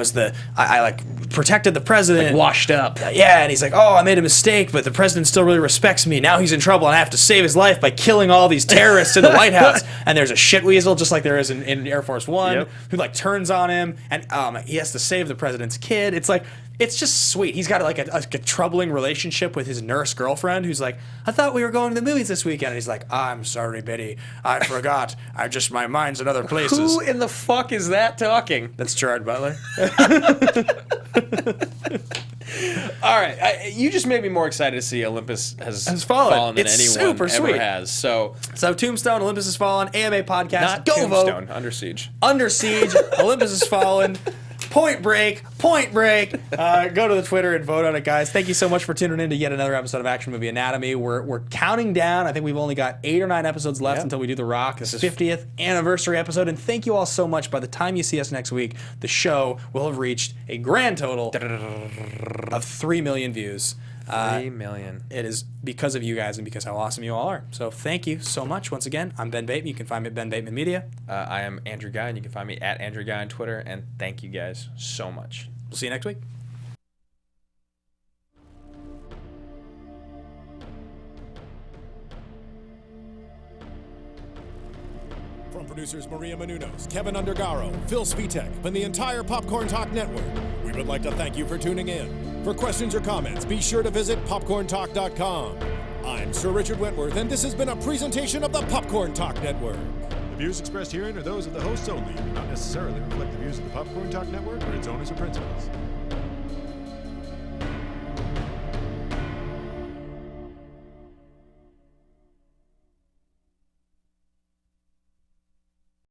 like protected the president. Washed up. Yeah, and he's like, oh, I made a mistake, but the president still really respects me. Now he's in trouble, and I have to save his life by killing all these terrorists in the White House. And there's a shit weasel, just like there is in Air Force One, who like turns on him, and he has to save the president's kid. It's like, it's just sweet. He's got like a troubling relationship with his nurse girlfriend, who's like, I thought we were going to the movies this weekend. And he's like, I'm sorry, Betty. I forgot. My mind's in other places. Who in the fuck is that talking? That's Gerard Butler. All right, you just made me more excited to see Olympus has fallen than it's anyone super ever sweet. has. So Tombstone, Olympus Has Fallen, AMA podcast. not Go Tombstone, vote. Under Siege. Under Siege, Olympus Has Fallen. Point Break. Go to the Twitter and vote on it, guys. Thank you so much for tuning in to yet another episode of Action Movie Anatomy. We're counting down. I think we've only got 8 or 9 episodes left until we do The Rock, this 50th anniversary episode. And thank you all so much. By the time you see us next week, the show will have reached a grand total of 3 million views. 3 million. It is because of you guys and because how awesome you all are. So thank you so much. Once again, I'm Ben Bateman. You can find me at Ben Bateman Media. I am Andrew Ghai, and you can find me at Andrew Ghai on Twitter. And thank you guys so much. We'll see you next week. From producers Maria Menounos, Kevin Undergaro, Phil Svitek, and the entire Popcorn Talk Network, we would like to thank you for tuning in. For questions or comments, be sure to visit popcorntalk.com. I'm Sir Richard Wentworth, and this has been a presentation of the Popcorn Talk Network. The views expressed herein are those of the hosts only and do not necessarily reflect the views of the Popcorn Talk Network or its owners or principals.